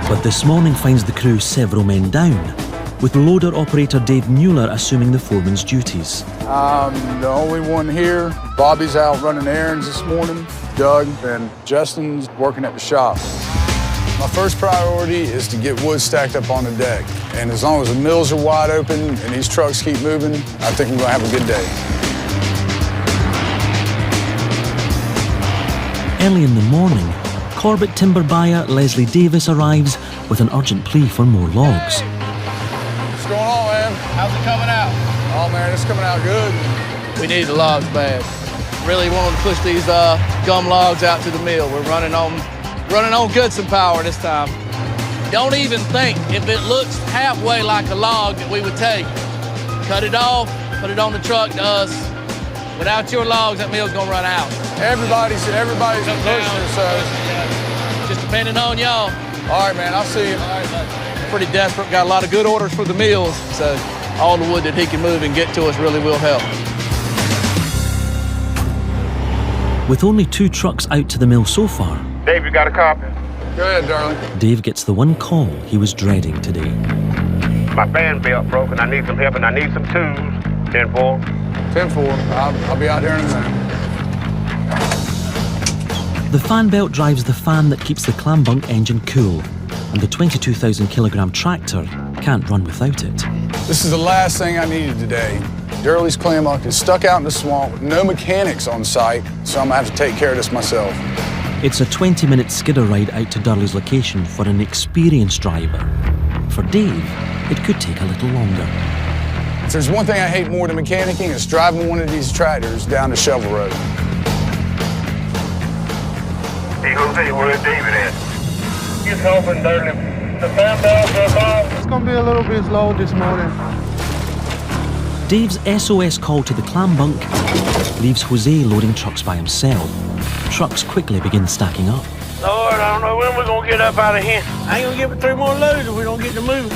But this morning finds the crew several men down, with loader operator Dave Mueller assuming the foreman's duties.
I'm the only one here. Bobby's out running errands this morning. Doug and Justin's working at the shop. My first priority is to get wood stacked up on the deck. And as long as the mills are wide open and these trucks keep moving, I think we're gonna have a good day.
Early in the morning, Corbett timber buyer Leslie Davis arrives with an urgent plea for more logs.
What's going on, man?
How's it coming out?
Oh, man, it's coming out good.
We need the logs bad. Really wanting to push these gum logs out to the mill. We're running on Goodson power this time. Don't even think if it looks halfway like a log that we would take. Cut it off, put it on the truck to us. Without your logs, that mill's gonna run out.
Everybody's pushing it, so.
Just depending on y'all.
All right, man, I'll see you.
Pretty desperate, got a lot of good orders for the mills, so all the wood that he can move and get to us really will help.
With only 2 trucks out to the mill so far,
Dave, you got a copy?
Go ahead, darling.
Dave gets the one call he was dreading today.
My fan belt broke and I need some help and I need some tools. 10-4.
10-4. I'll be out here in a minute.
The fan belt drives the fan that keeps the clam bunk engine cool, and the 22,000 kilogram tractor can't run without it.
This is the last thing I needed today. Durley's clam bunk is stuck out in the swamp with no mechanics on site, so I'm gonna have to take care of this myself.
It's a 20-minute skidder ride out to Durley's location for an experienced driver. For Dave, it could take a little longer.
If there's one thing I hate more than mechanicking, it's driving one of these tractors down the shovel road.
Hey, Jose, where's David at? He's helping Durley. The fan belt goes off.
It's gonna be a little bit slow this morning.
Dave's SOS call to the clam bunk leaves Jose loading trucks by himself. Trucks quickly begin stacking up.
Lord, I don't know when we're gonna get up out of here. I ain't gonna give it 3 more loads if we don't get to moving.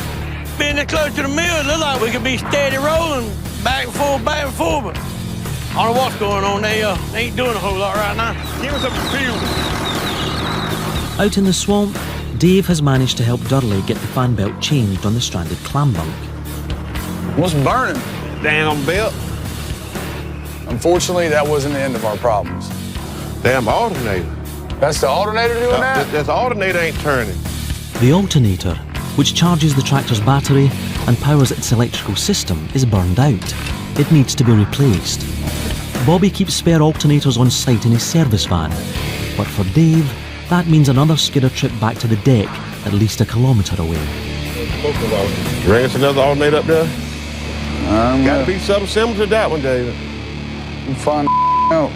Being this close to the mill, it look like we could be steady rolling back and forth, but I don't know what's going on. They ain't doing a whole lot right now. Give us up the field.
Out in the swamp, Dave has managed to help Durley get the fan belt changed on the stranded clam bunk.
What's burning?
Damn belt.
Unfortunately, that wasn't the end of our problems.
Damn alternator.
That's the alternator doing that?
This alternator ain't turning.
The alternator, which charges the tractor's battery and powers its electrical system, is burned out. It needs to be replaced. Bobby keeps spare alternators on site in his service van, but for Dave, that means another skidder trip back to the deck at least 1 kilometre away.
Bring us another alternator up there? Gotta be something similar to that one, David.
We'll find out.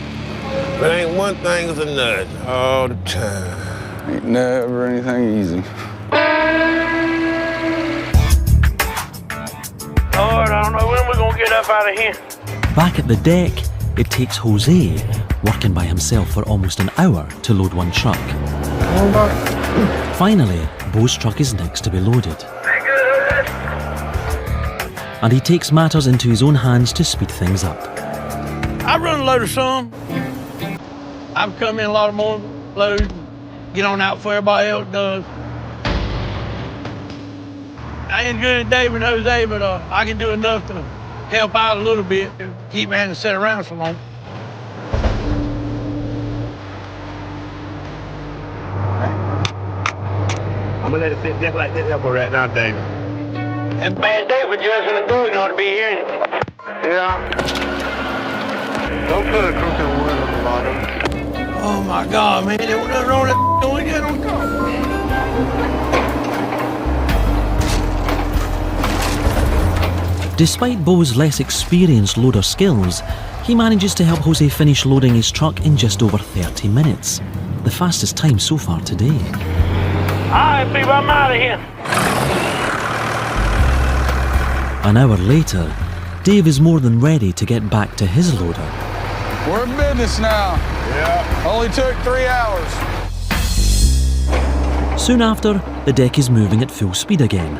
But ain't one thing is a nut all the time.
Ain't never anything easy.
Lord, I don't know when we're gonna get up out of here.
Back at the deck, it takes Jose, working by himself for almost an hour, to load one truck. Finally, Bo's truck is next to be loaded. And he takes matters into his own hands to speed things up.
I run a load of some. I've come in a lot of more loads, get on out for everybody else does. I ain't good at David and Jose, but I can do enough to help out a little bit, to keep having to sit around so long.
I'm gonna let it sit just like this for right now, David.
And bad day for Justin and Doug not to be here.
Yeah. Don't put a crooked wood on the bottom.
Oh my God, man, there was nothing wrong with that we get on top.
Despite Bo's less experienced loader skills, he manages to help Jose finish loading his truck in just over 30 minutes, the fastest time so far today.
right, people, I'm out of here.
An hour later, Dave is more than ready to get back to his loader.
We're in business now. Yeah. Only took 3 hours.
Soon after, the deck is moving at full speed again,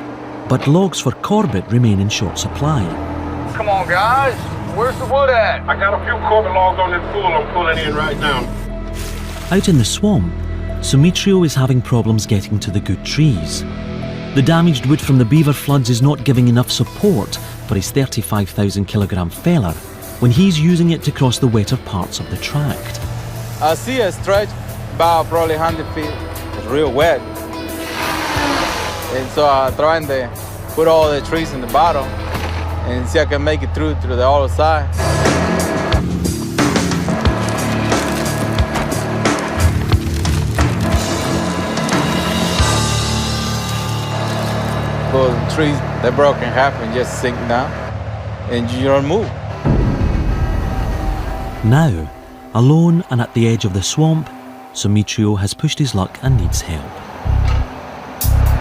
but logs for Corbett remain in short supply.
Come on, guys. Where's the wood at?
I got a few Corbett logs on this pool I'm pulling in right now.
Out in the swamp, Sumitrio is having problems getting to the good trees. The damaged wood from the beaver floods is not giving enough support for his 35,000 kilogram feller when he's using it to cross the wetter parts of the tract.
I see a stretch about probably 100 feet. It's real wet. And so I'm trying to put all the trees in the bottom and see if I can make it through to the other side. But the trees, they broke in half and just sink down and you don't move.
Now, alone and at the edge of the swamp, Sumitrio has pushed his luck and needs help.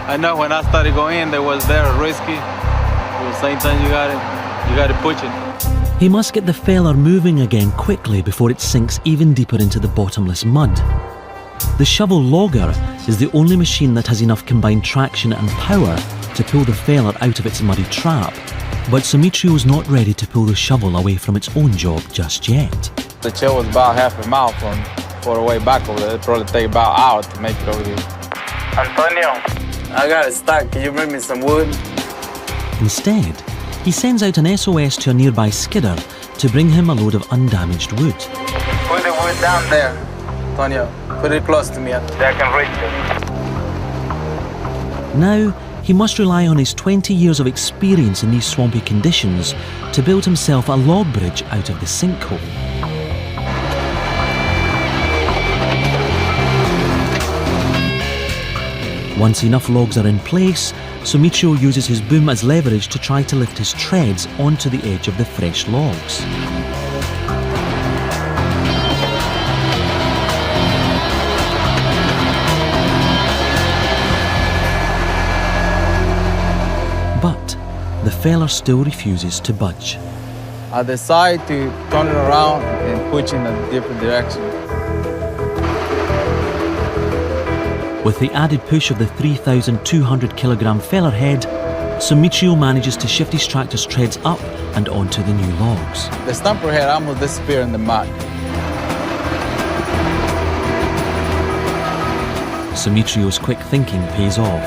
I know when I started going in, they was very risky. At the same time, you got to push it.
He must get the feller moving again quickly before it sinks even deeper into the bottomless mud. The shovel logger is the only machine that has enough combined traction and power to pull the feller out of its muddy trap, but Sumitrio's not ready to pull the shovel away from its own job just yet.
The chill was about half a mile for the way back over there. It'd probably take about an hour to make it over here. Antonio, I got it stuck. Can you bring me some wood?
Instead, he sends out an SOS to a nearby skidder to bring him a load of undamaged wood.
Put the wood down there, Antonio. Put it close to me. I can reach it.
Now, he must rely on his 20 years of experience in these swampy conditions to build himself a log bridge out of the sinkhole. Once enough logs are in place, Sumitrio uses his boom as leverage to try to lift his treads onto the edge of the fresh logs. But the feller still refuses to budge.
I decide to turn it around and push in a different direction.
With the added push of the 3,200 kilogram feller head, Sumitrio manages to shift his tractor's treads up and onto the new logs.
The stumper head almost disappeared in the mud.
Sumitrio's quick thinking pays off.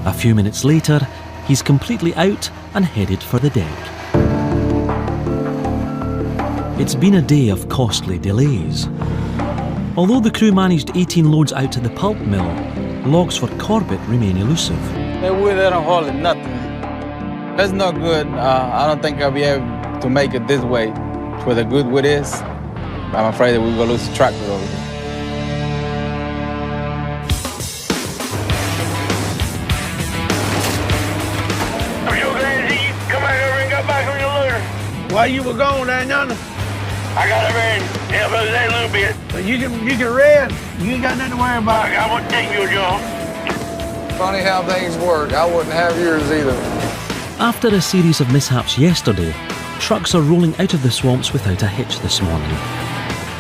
A few minutes later, he's completely out and headed for the deck. It's been a day of costly delays. Although the crew managed 18 loads out to the pulp mill, logs for Corbett remain elusive.
They don't hold it, nothing. That's not good. I don't think I'll be able to make it this way where the good wood is. I'm afraid that we're going to lose the tractor over here.
While you were gone down yonder, I got over and helped us out a little bit. But you can rest. You ain't got nothing to worry about. I won't take you, John.
Funny how things work. I wouldn't have yours either.
After a series of mishaps yesterday, trucks are rolling out of the swamps without a hitch this morning.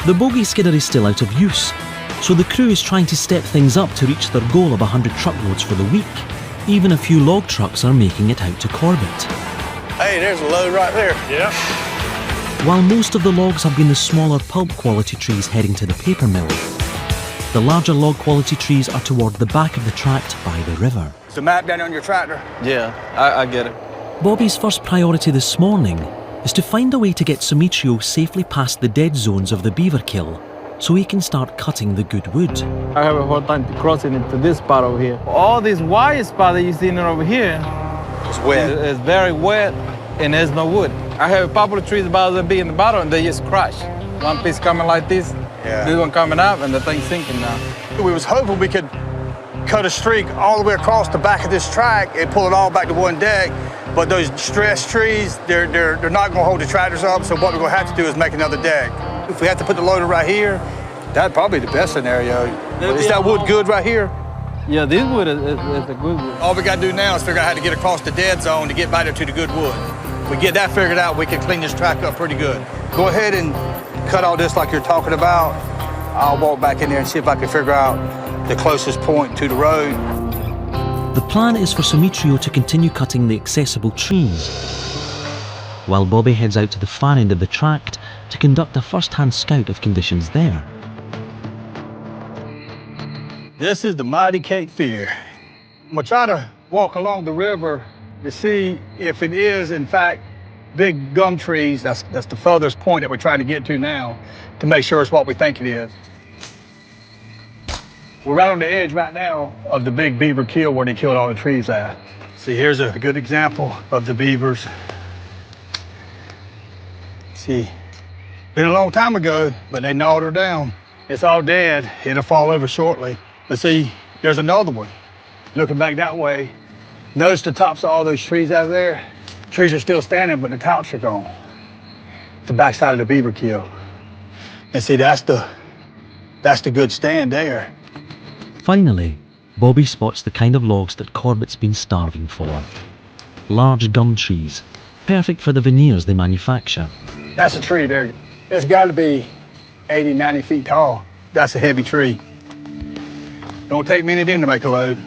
The bogie skidder is still out of use, so the crew is trying to step things up to reach their goal of 100 truckloads for the week. Even a few log trucks are making it out to Corbett.
Hey, there's a load right there.
Yeah.
While most of the logs have been the smaller pulp quality trees heading to the paper mill, the larger log quality trees are toward the back of the tract by the river.
Is the map down on your tractor?
Yeah, I get it.
Bobby's first priority this morning is to find a way to get Sumitrio safely past the dead zones of the beaver kill so he can start cutting the good wood.
I have a hard time crossing into this spot over here. All this wide spot that you're seeing over here,
it's wet.
It's very wet and there's no wood. I have poplar trees about to be in the bottom and they just crash. One piece coming like this, this one coming up and the thing's sinking now.
We was hoping we could cut a streak all the way across the back of this track and pull it all back to one deck. But those stressed trees, they're not gonna hold the tractors up, so what we're gonna have to do is make another deck. If we have to put the loader right here,
That'd probably be the best scenario. Is that wood good right here?
Yeah, this wood is a good wood.
All we got to do now is figure out how to get across the dead zone to get back there to the good wood. If we get that figured out, we can clean this track up pretty good. Go ahead and cut all this like you're talking about. I'll walk back in there and see if I can figure out the closest point to the road.
The plan is for Sumitrio to continue cutting the accessible trees, while Bobby heads out to the far end of the tract to conduct a first-hand scout of conditions there.
This is the mighty Cape Fear. I'm gonna try to walk along the river to see if it is, in fact, big gum trees. That's the furthest point that we're trying to get to now to make sure it's what we think it is. We're right on the edge right now of the big beaver kill where they killed all the trees at. See, here's a good example of the beavers. See, been a long time ago, but they gnawed her down. It's all dead. It'll fall over shortly. But see, there's another one. Looking back that way, notice the tops of all those trees out there? Trees are still standing, but the tops are gone. The backside of the beaver kill. And see, that's the good stand there.
Finally, Bobby spots the kind of logs that Corbett's been starving for. Large gum trees, perfect for the veneers they manufacture.
That's a tree there. It's got to be 80, 90 feet tall. That's a heavy tree. Don't take many of them to make a load.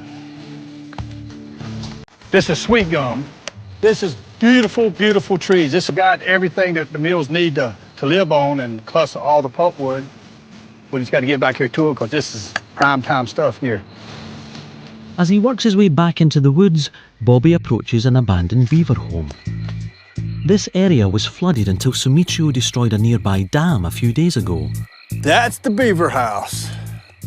This is sweet gum. This is beautiful, beautiful trees. This has got everything that the mills need to live on, and plus all the pulpwood. We just got to get back here to it because this is prime time stuff here.
As he works his way back into the woods, Bobby approaches an abandoned beaver home. This area was flooded until Sumitrio destroyed a nearby dam a few days ago.
That's the beaver house.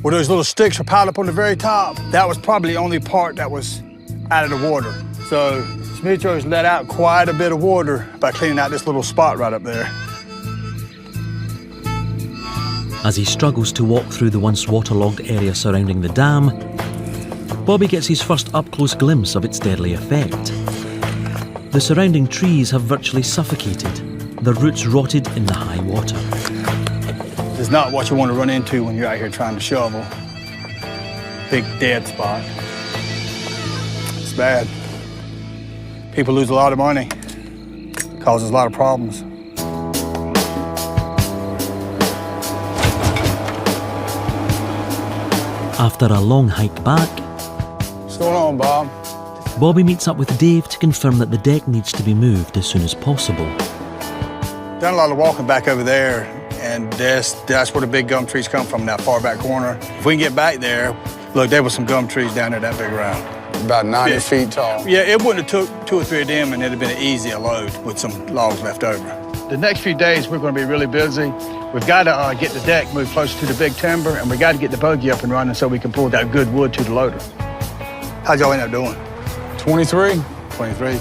Where those little sticks are piled up on the very top, that was probably the only part that was out of the water. So Sumitrio's let out quite a bit of water by cleaning out this little spot right up there.
As he struggles to walk through the once waterlogged area surrounding the dam, Bobby gets his first up-close glimpse of its deadly effect. The surrounding trees have virtually suffocated, their roots rotted in the high water.
It's not what you want to run into when you're out here trying to shovel. Big dead spot. It's bad. People lose a lot of money. Causes a lot of problems.
After a long hike back,
what's going on, Bob?
Bobby meets up with Dave to confirm that the deck needs to be moved as soon as possible.
Done a lot of walking back over there, and that's where the big gum trees come from, that far back corner. If we can get back there, look, there was some gum trees down there that big around.
About 90 feet tall.
Yeah, it wouldn't have took 2 or 3 of them, and it'd have been an easier load with some logs left over. The next few days, we're going to be really busy. We've got to get the deck moved closer to the big timber, and we got to get the buggy up and running so we can pull that good wood to the loader. How'd y'all end up doing?
23.
23.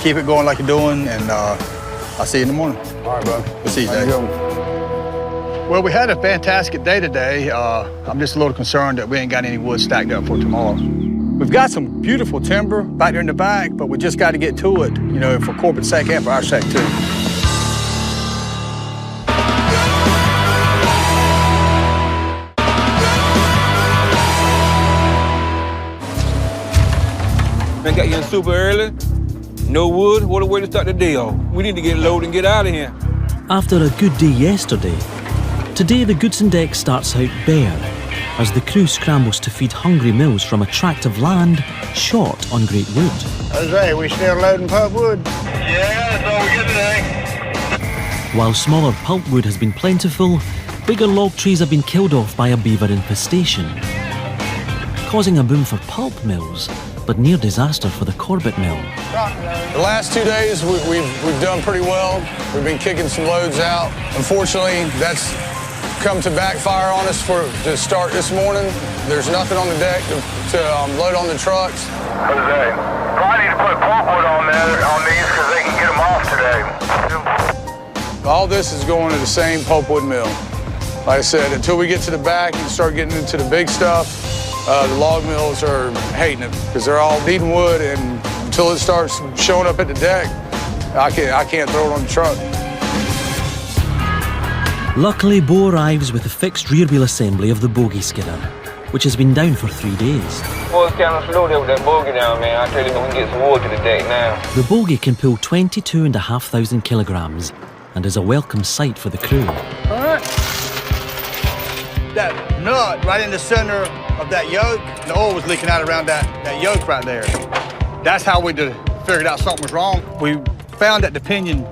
Keep it going like you're doing, and I'll see you in the morning.
All right, bro.
We'll see you, Dave. Well, we had a fantastic day today. I'm just a little concerned that we ain't got any wood stacked up for tomorrow. We've got some beautiful timber back there in the back, but we just got to get to it, you know, for Corbett's sake and for our sake, too.
I got here super early. No wood. What a way to start the day off. We need to get loaded and get out of here.
After a good day yesterday, today the Goodson deck starts out bare as the crew scrambles to feed hungry mills from a tract of land short on great wood.
Jose, we still loading pulpwood?
Yeah, that's all we get today.
While smaller pulpwood has been plentiful, bigger log trees have been killed off by a beaver infestation, causing a boom for pulp mills, but near disaster for the Corbett mill.
The last 2 days, we've done pretty well. We've been kicking some loads out. Unfortunately, that's come to backfire on us to start this morning. There's nothing on the deck to load on the trucks.
Jose, probably need to put pulpwood on these because they can get them off today.
All this is going to the same pulpwood mill. Like I said, until we get to the back and start getting into the big stuff, the log mills are hating it because they're all needing wood, and until it starts showing up at the deck, I can't throw it on the truck.
Luckily, Bo arrives with the fixed rear wheel assembly of the bogie skidder, which has been down for 3 days.
Boy, it's kind of slow there with that bogie down, man. I tell you, we can get some wood to the deck now.
The bogie can pull 22,500 kilograms and is a welcome sight for the crew.
All right. That nut right in the center of that yoke, the oil was leaking out around that yoke right there. That's how we figured out something was wrong. We found that the pinion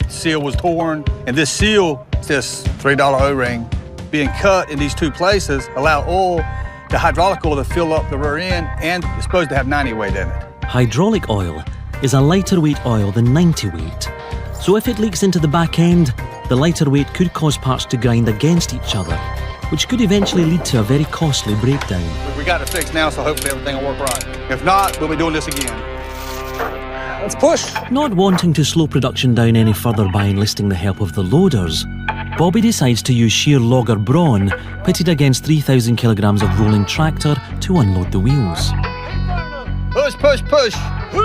seal was torn, and this seal, this $3 O-ring, being cut in these two places, allow oil, the hydraulic oil, to fill up the rear end, and it's supposed to have 90 weight in it.
Hydraulic oil is a lighter weight oil than 90 weight. So if it leaks into the back end, the lighter weight could cause parts to grind against each other, which could eventually lead to a very costly breakdown.
We got it fixed now, so hopefully everything will work right. If not, we'll be doing this again.
Let's push.
Not wanting to slow production down any further by enlisting the help of the loaders, Bobby decides to use sheer logger brawn pitted against 3,000 kilograms of rolling tractor to unload the wheels.
Push, push, push.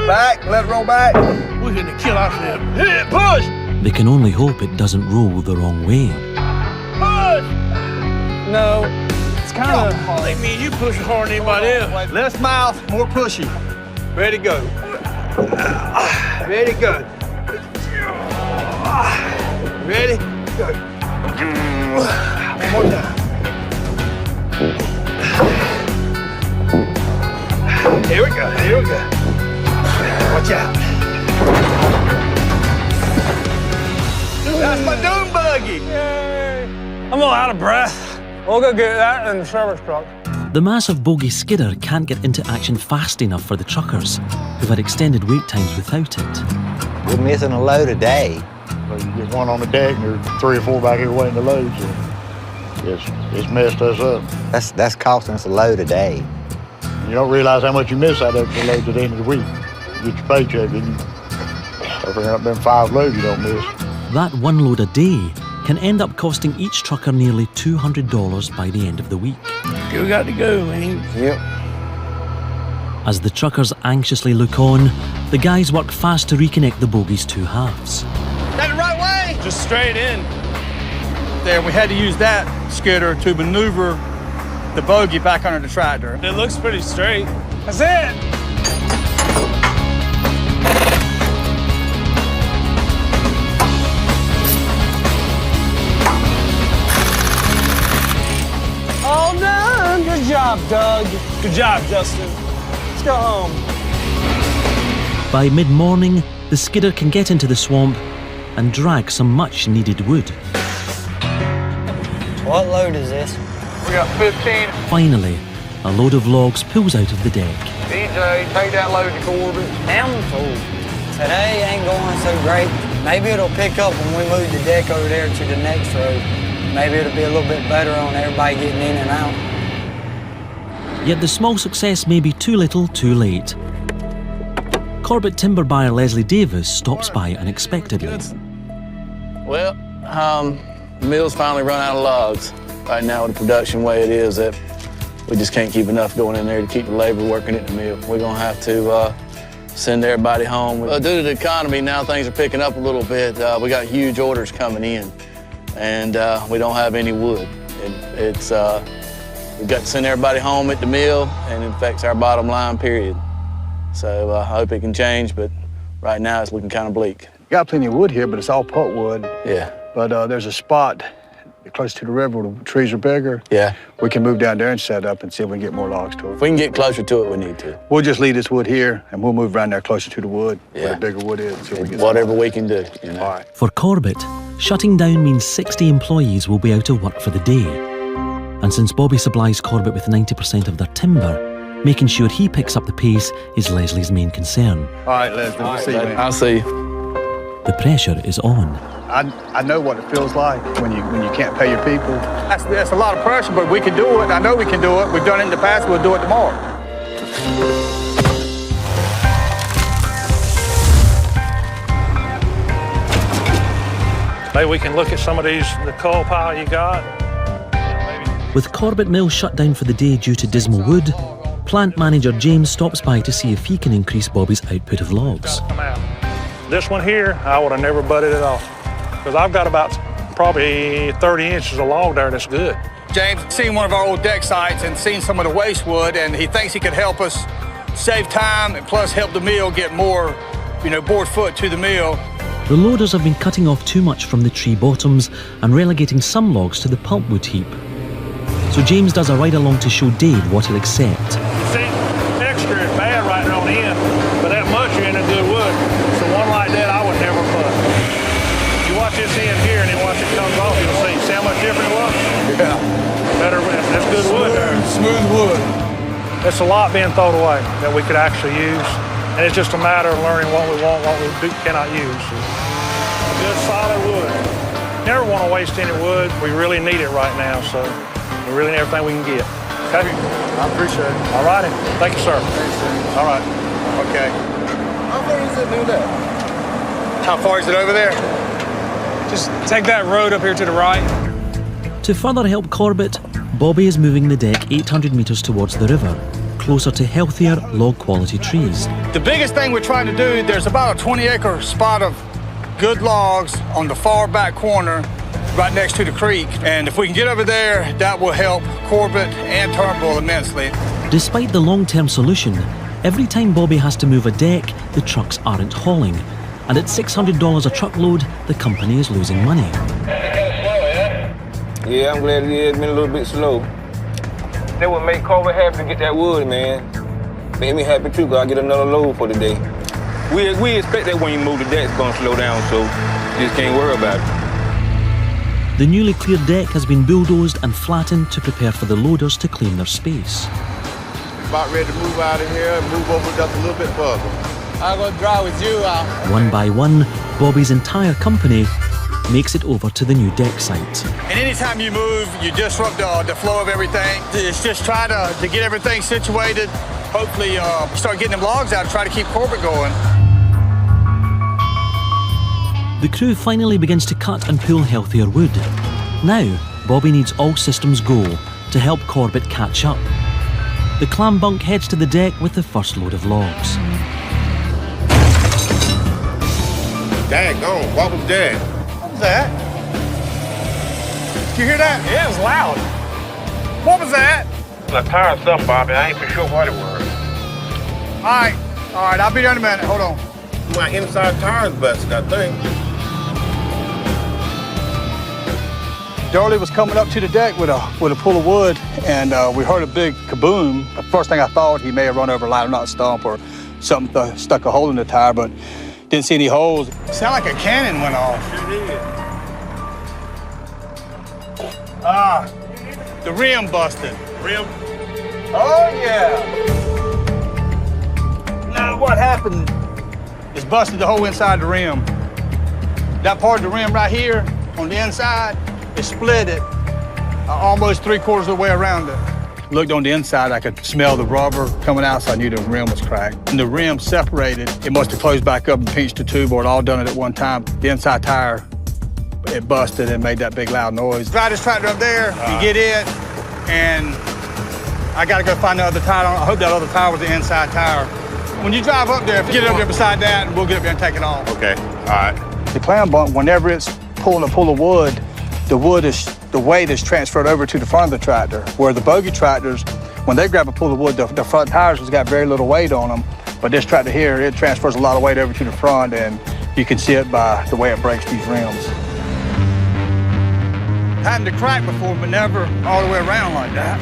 Back, let it roll back.
We're gonna kill ourselves.
Hit, push.
They can only hope it doesn't roll the wrong way.
Push.
No, it's kind of...
I think me and you push harder than anybody else.
Less mouth, more pushy. Ready, go. Ready, go. Ready, go. One more time. Here we go, here we go. Watch out. That's my dune buggy.
Yay. I'm all out of breath. We'll go get that in the service truck.
The massive bogie skidder can't get into action fast enough for the truckers, who've had extended wait times without it.
We're missing a load a day.
Well, you get one on the deck and there's 3 or 4 back here waiting to load, so it's messed us up.
That's costing us a load a day.
You don't realize how much you miss out of the loads at the end of the week. You get your paycheck and you start bringing up them 5 loads you don't miss.
That one load a day can end up costing each trucker nearly $200 by the end of the week.
We got to go, man.
Yep.
As the truckers anxiously look on, the guys work fast to reconnect the bogie's two halves.
That the right way?
Just straight in.
There, we had to use that skidder to maneuver the bogie back under the tractor.
It looks pretty straight. That's it. All done. Good job, Doug. Good job, Justin. Let's go home.
By mid-morning, the skidder can get into the swamp and drag some much-needed wood.
What load is this? We got 15.
Finally, a load of logs pulls out of the deck.
DJ, take that load to Corbett.
Damn fool. Today ain't going so great. Maybe it'll pick up when we move the deck over there to the next road. Maybe it'll be a little bit better on everybody getting in and out.
Yet the small success may be too little, too late. Corbett timber buyer Leslie Davis stops by unexpectedly.
Well, the mill's finally run out of logs. Right now, with the production way it is, that we just can't keep enough going in there to keep the labor working at the mill. We're gonna have to send everybody home. Due to the economy, now things are picking up a little bit. We got huge orders coming in, and we don't have any wood. We've got to send everybody home at the mill, and it affects our bottom line, period. So I hope it can change, but right now it's looking kind of bleak.
Got plenty of wood here, but it's all pulpwood.
Yeah.
But there's a spot close to the river where the trees are bigger.
Yeah.
We can move down there and set up and see if we can get more logs to it.
If we can get closer to it, we need to.
We'll just leave this wood here, and we'll move around there closer to the wood,
Yeah.
where the bigger wood is. See if we get
Whatever we can do, you know.
All right.
For Corbett, shutting down means 60 employees will be out of work for the day. And since Bobby supplies Corbett with 90% of their timber, making sure he picks up the pace is Leslie's main concern.
All right, Leslie, we'll see you, man.
I'll see you.
The pressure is on.
I know what it feels like when you can't pay your people. That's a lot of pressure, but we can do it. I know we can do it. We've done it in the past. We'll do it tomorrow.
Maybe we can look at some of these, the coal pile you got.
With Corbett Mill shut down for the day due to dismal wood, plant manager James stops by to see if he can increase Bobby's output of logs.
This one here, I would have never butted it off, because I've got about
probably 30 inches of log there that's good.
James seen one of our old deck sites and seen some of the waste wood, and he thinks he could help us save time and plus help the mill get more, board foot to the mill.
The loaders have been cutting off too much from the tree bottoms and relegating some logs to the pulpwood heap. So James does a ride-along to show Dave what he'll accept.
See, extra is bad right there on the end, but that much in a good wood. So one like that I would never put. You watch this end here and then once it comes off, you'll see how much different it was.
Yeah.
Better, that's good wood there.
Smooth wood.
It's a lot being thrown away that we could actually use. And it's just a matter of learning what we want, what we cannot use. Good solid wood. Never want to waste any wood. We really need it right now, so we really need everything we can get. Okay?
I appreciate it.
All righty. Thank you, sir.
Thanks, sir.
All right.
Okay.
How far is it, that?
How far is it over there?
Just take that road up here to the right.
To further help Corbett, Bobby is moving the deck 800 metres towards the river, closer to healthier, log-quality trees.
The biggest thing we're trying to do, there's about a 20-acre spot of good logs on the far back corner right next to the creek. And if we can get over there, that will help Corbett and Turnbull immensely.
Despite the long-term solution, every time Bobby has to move a deck, the trucks aren't hauling. And at $600 a truckload, the company is losing money.
Yeah, I'm glad it is. Been a little bit slow. That would make Corbett happy to get that wood, man. Made me happy too, because I get another load for the day. We expect that when you move the deck, it's gonna slow down, so you just can't worry about it.
The newly cleared deck has been bulldozed and flattened to prepare for the loaders to claim their space.
About ready to move out of here and move over just a little bit further.
I'm gonna drive with you out.
One by one, Bobby's entire company makes it over to the new deck site.
And anytime you move, you disrupt the flow of everything. It's just try to get everything situated. Hopefully, start getting them logs out and try to keep Corbett going.
The crew finally begins to cut and pull healthier wood. Now, Bobby needs all systems go to help Corbett catch up. The clam bunk heads to the deck with the first load of logs.
Daggone, what was that?
What was that? Did you hear that?
Yeah, it was loud.
What was that?
The tire or something, Bobby. I ain't for sure what it was.
All right, I'll be there in a minute. Hold on.
My inside tire's busted, I think.
Darley was coming up to the deck with a pull of wood, and we heard a big kaboom. The first thing I thought, he may have run over a ladder nut stump or something stuck a hole in the tire, but didn't see any holes. It sounded like a cannon went off.
Sure did.
The rim busted.
Rim?
Oh, yeah. Now, what happened is busted the whole inside the rim. That part of the rim right here on the inside, it split it almost 3/4 of the way around it. Looked on the inside, I could smell the rubber coming out, so I knew the rim was cracked. And the rim separated. It must have closed back up and pinched the tube, or it all done it at one time. The inside tire, it busted and made that big loud noise. Drive this tractor up there, you get it, and I gotta go find the other tire. I hope that other tire was the inside tire. When you drive up there, get it up there beside that, and we'll get up there and take it off.
Okay, all right.
The clam bunk, whenever it's pulling a pull of wood, the weight is transferred over to the front of the tractor, where the bogey tractors, when they grab a pull of wood, the front tires has got very little weight on them. But this tractor here, it transfers a lot of weight over to the front, and you can see it by the way it breaks these rims. Hadn't to crack before, but never all the way around like that.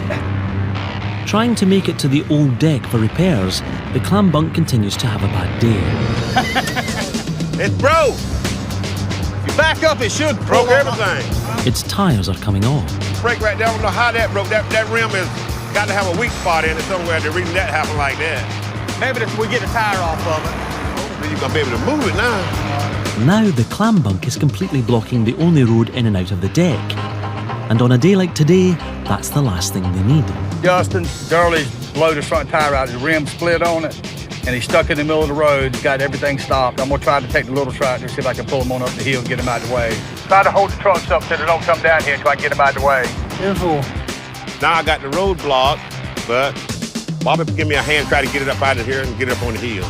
Trying to make it to the old deck for repairs, the clam bunk continues to have a bad day.
It's broke.
If you back up, it should
Broke everything.
Its tires are coming off.
Brake right there, I don't know how that broke. That rim has got to have a weak spot in it somewhere. The reason that happened like that.
Maybe if we get the tire off of it.
Then you're going to be able to move it now.
Now the clam bunk is completely blocking the only road in and out of the deck. And on a day like today, that's the last thing they need.
Justin, Darley blowed his front tire out. His rim split on it, and he stuck in the middle of the road. Got everything stopped. I'm gonna try to take the little tractor, see if I can pull him on up the hill and get him out of the way. Try to hold the trucks up so they don't come down here until I can get him out of the way.
Beautiful. Now I got the road blocked, but Bobby give me a hand, try to get it up out of here and get it up on the hill.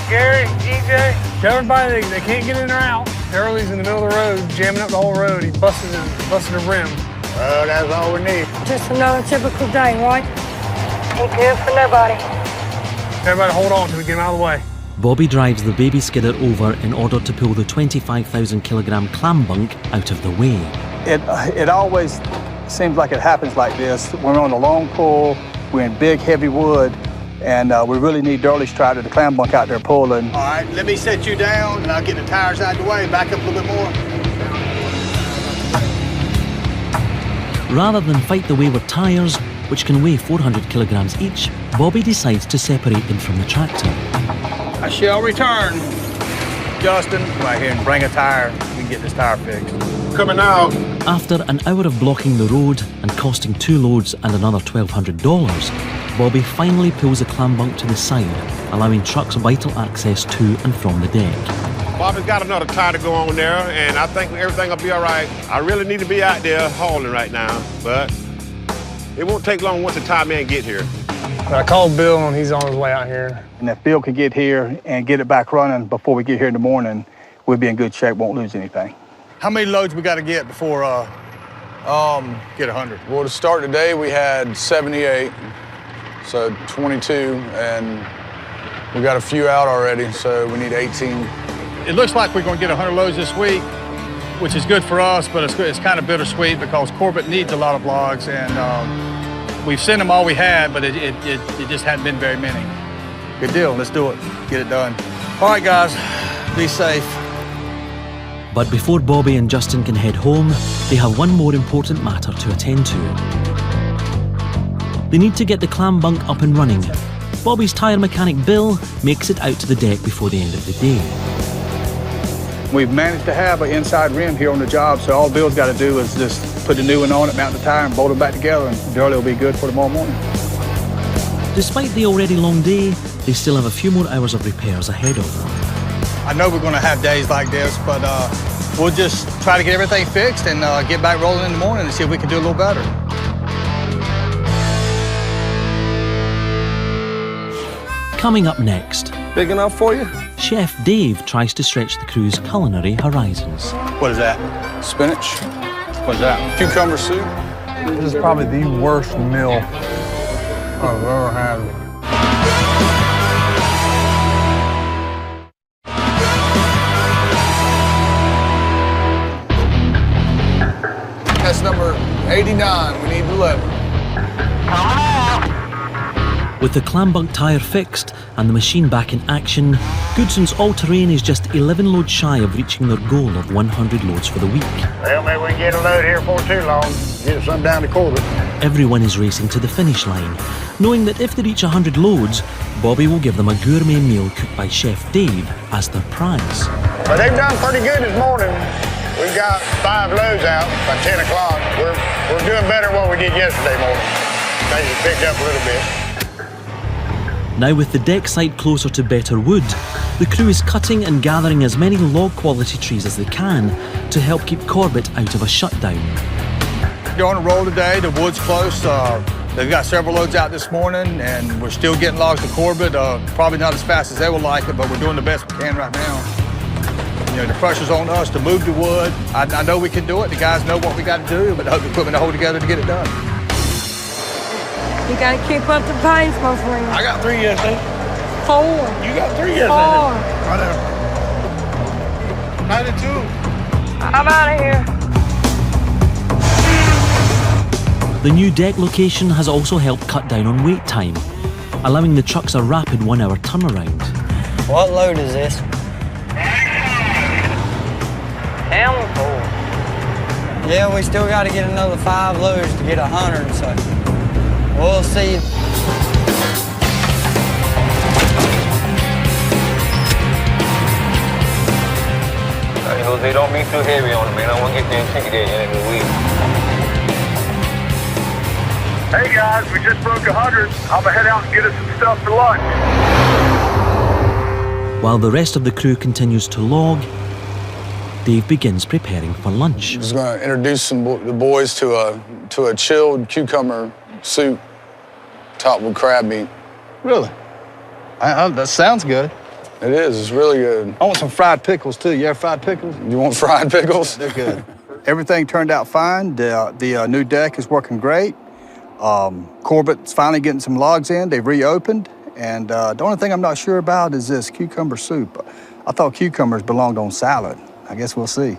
Gary, EJ, tell everybody they can't get in or out. Early's in the middle of the road, jamming up the whole road. He busted the rim.
Well, that's all we need.
Just another typical day, right? Ain't good for nobody.
Everybody hold on till we get him out of the way.
Bobby drives the baby skidder over in order to pull the 25,000 kilogram clam bunk out of the way.
It always seems like it happens like this. We're on a long pull, we're in big, heavy wood, and we really need Durley Strider, the clam bunk out there pulling.
All right, let me set you down, and I'll get the tires out of the way. Back up a little bit more.
Rather than fight the wayward tyres, which can weigh 400 kilograms each, Bobby decides to separate them from the tractor.
I shall return. Justin, right here, and bring a tire. We can get this tire fixed.
Coming out.
After an hour of blocking the road and costing 2 loads and another $1,200, Bobby finally pulls the clam bunk to the side, allowing trucks vital access to and from the deck.
Bobby's got another tire to go on there, and I think everything will be all right. I really need to be out there hauling right now, but it won't take long once the tire man get here.
I called Bill, and he's on his way out here.
And if Bill could get here and get it back running before we get here in the morning, we'll be in good shape, won't lose anything. How many loads we got to get before get 100?
Well, to start today, we had 78, so 22, and we got a few out already, so we need 18.
It looks like we're going to get 100 loads this week, which is good for us, but it's kind of bittersweet because Corbett needs a lot of logs, and we've sent them all we had, but it just hadn't been very many.
Good deal. Let's do it. Get it done. All right, guys. Be safe.
But before Bobby and Justin can head home, they have one more important matter to attend to. They need to get the clam bunk up and running. Bobby's tyre mechanic Bill makes it out to the deck before the end of the day.
We've managed to have an inside rim here on the job, so all Bill's got to do is just put the new one on it, mount the tire, and bolt it back together, and Durley will be good for tomorrow morning.
Despite the already long day, they still have a few more hours of repairs ahead of them.
I know we're going to have days like this, but we'll just try to get everything fixed and get back rolling in the morning and see if we can do a little better.
Coming up next.
Big enough for you?
Chef Dave tries to stretch the crew's culinary horizons.
What is that?
Spinach.
What is that?
Cucumber soup.
This is probably the worst meal I've ever had.
That's number 89. We need 11.
With the clam bunk tyre fixed and the machine back in action, Goodson's all-terrain is just 11 loads shy of reaching their goal of 100 loads for the week.
Well, maybe we can get a load here before too long. Get some down to Corbett.
Everyone is racing to the finish line, knowing that if they reach 100 loads, Bobby will give them a gourmet meal cooked by Chef Dave as their prize.
But they've done pretty good this morning. We've got 5 loads out by 10 o'clock. We're doing better than what we did yesterday morning. Things have picked up a little bit.
Now with the deck site closer to better wood, the crew is cutting and gathering as many log quality trees as they can to help keep Corbett out of a shutdown.
They're on a roll today, the wood's close. They've got several loads out this morning and we're still getting logs to Corbett. Probably not as fast as they would like it, but we're doing the best we can right now. You know, the pressure's on us to move the wood. I know we can do it. The guys know what we got to do, but I hope the equipment to hold together to get it done.
You gotta keep up the pace, my friend.
I got 3 yesterday.
4.
You got 3 yesterday.
4.
Whatever. 92.
I'm out of here.
The new deck location has also helped cut down on wait time, allowing the trucks a rapid 1-hour turnaround.
What load is this?
Hamilton.
Yeah, we still got to get another 5 loads to get 100, so we'll see.
They don't be too heavy on them, man. I don't want to get them intimidated in the week.
Hey guys, we just broke 100. I'm gonna head out and get us some stuff for lunch.
While the rest of the crew continues to log, Dave begins preparing for lunch.
I'm just going to introduce the boys to a chilled cucumber soup topped with crab meat.
Really? That sounds good.
It is. It's really good.
I want some fried pickles, too. You ever fried pickles?
You want fried pickles?
They're good. Everything turned out fine. The new deck is working great. Corbett's finally getting some logs in. They've reopened. And the only thing I'm not sure about is this cucumber soup. I thought cucumbers belonged on salad. I guess we'll see.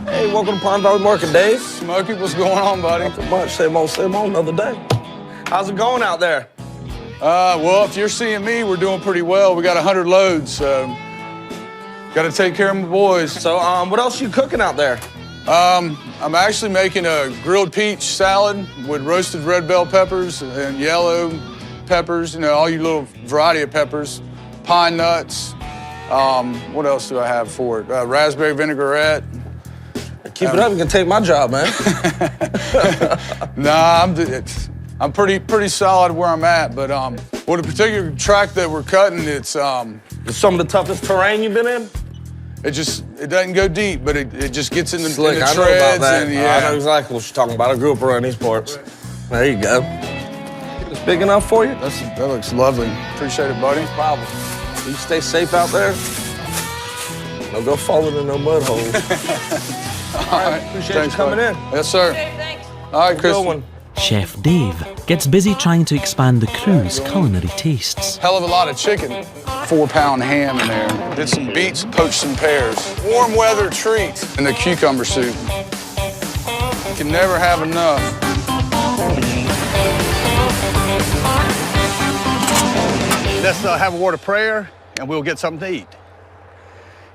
Hey, welcome to Pond Valley Market, Dave.
Smokey, what's going on, buddy?
Not much. Same old, another day. How's it going out there?
Well, if you're seeing me, we're doing pretty well. We got 100 loads, so got to take care of my boys.
So, what else are you cooking out there?
I'm actually making a grilled peach salad with roasted red bell peppers and yellow peppers, all your little variety of peppers, pine nuts. What else do I have for it? Raspberry vinaigrette.
Keep it up, you can take my job, man.
Nah, I'm pretty solid where I'm at, but with a particular track that we're cutting, it's
some of the toughest terrain you've been in?
It doesn't go deep, but it just gets in the,
Slick,
in the
I
treads.
know about that.
And, yeah.
I know exactly what you're talking about. I grew up around these parts. There you go. It's big enough for you?
That looks lovely. Appreciate it, buddy.
No problem. You stay safe out there. Don't go falling in no mud holes.
All right.
Appreciate you coming in.
Yes, sir. All right, Chris.
Chef Dave gets busy trying to expand the crew's culinary tastes.
Hell of a lot of chicken. 4-pound ham in there. Did some beets, poached some pears. Warm weather treat. And the cucumber soup. You can never have enough.
Let's have a word of prayer, and we'll get something to eat.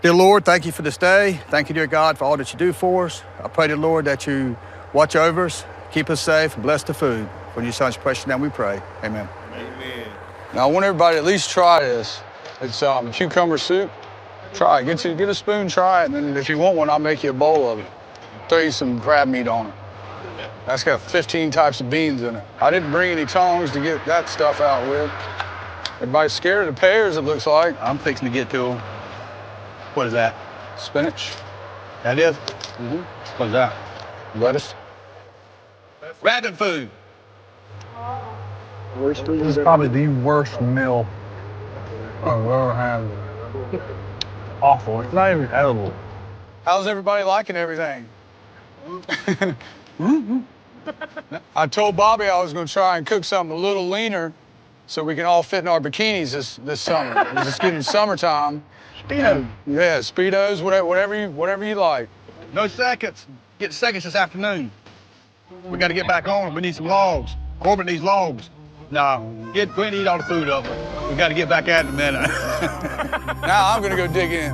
Dear Lord, thank you for this day. Thank you, dear God, for all that you do for us. I pray, dear Lord, that you watch over us, keep us safe, and bless the food. For your son's precious name we pray. Amen.
Amen. Now, I want everybody to at least try this. It's cucumber soup. Try it. Get a spoon, try it, and then if you want one, I'll make you a bowl of it. Throw you some crab meat on it. That's got 15 types of beans in it. I didn't bring any tongs to get that stuff out with. Everybody's scared of the pears, it looks like.
I'm fixing to get to them. What is that?
Spinach.
That is?
Mm-hmm.
What is that?
Lettuce.
Rabbit food.
This is probably the worst meal I've ever had. Awful. It's not even edible. How's everybody liking everything? I told Bobby I was going to try and cook something a little leaner so we can all fit in our bikinis this summer. It's just getting summertime.
Speedo.
Yeah, Speedos, whatever you like.
No seconds. Get seconds this afternoon. We got to get back on. We need some logs. Corbett needs logs. No, go ahead and eat all the food up. We got to get back at it in a minute.
Now I'm going to go dig in.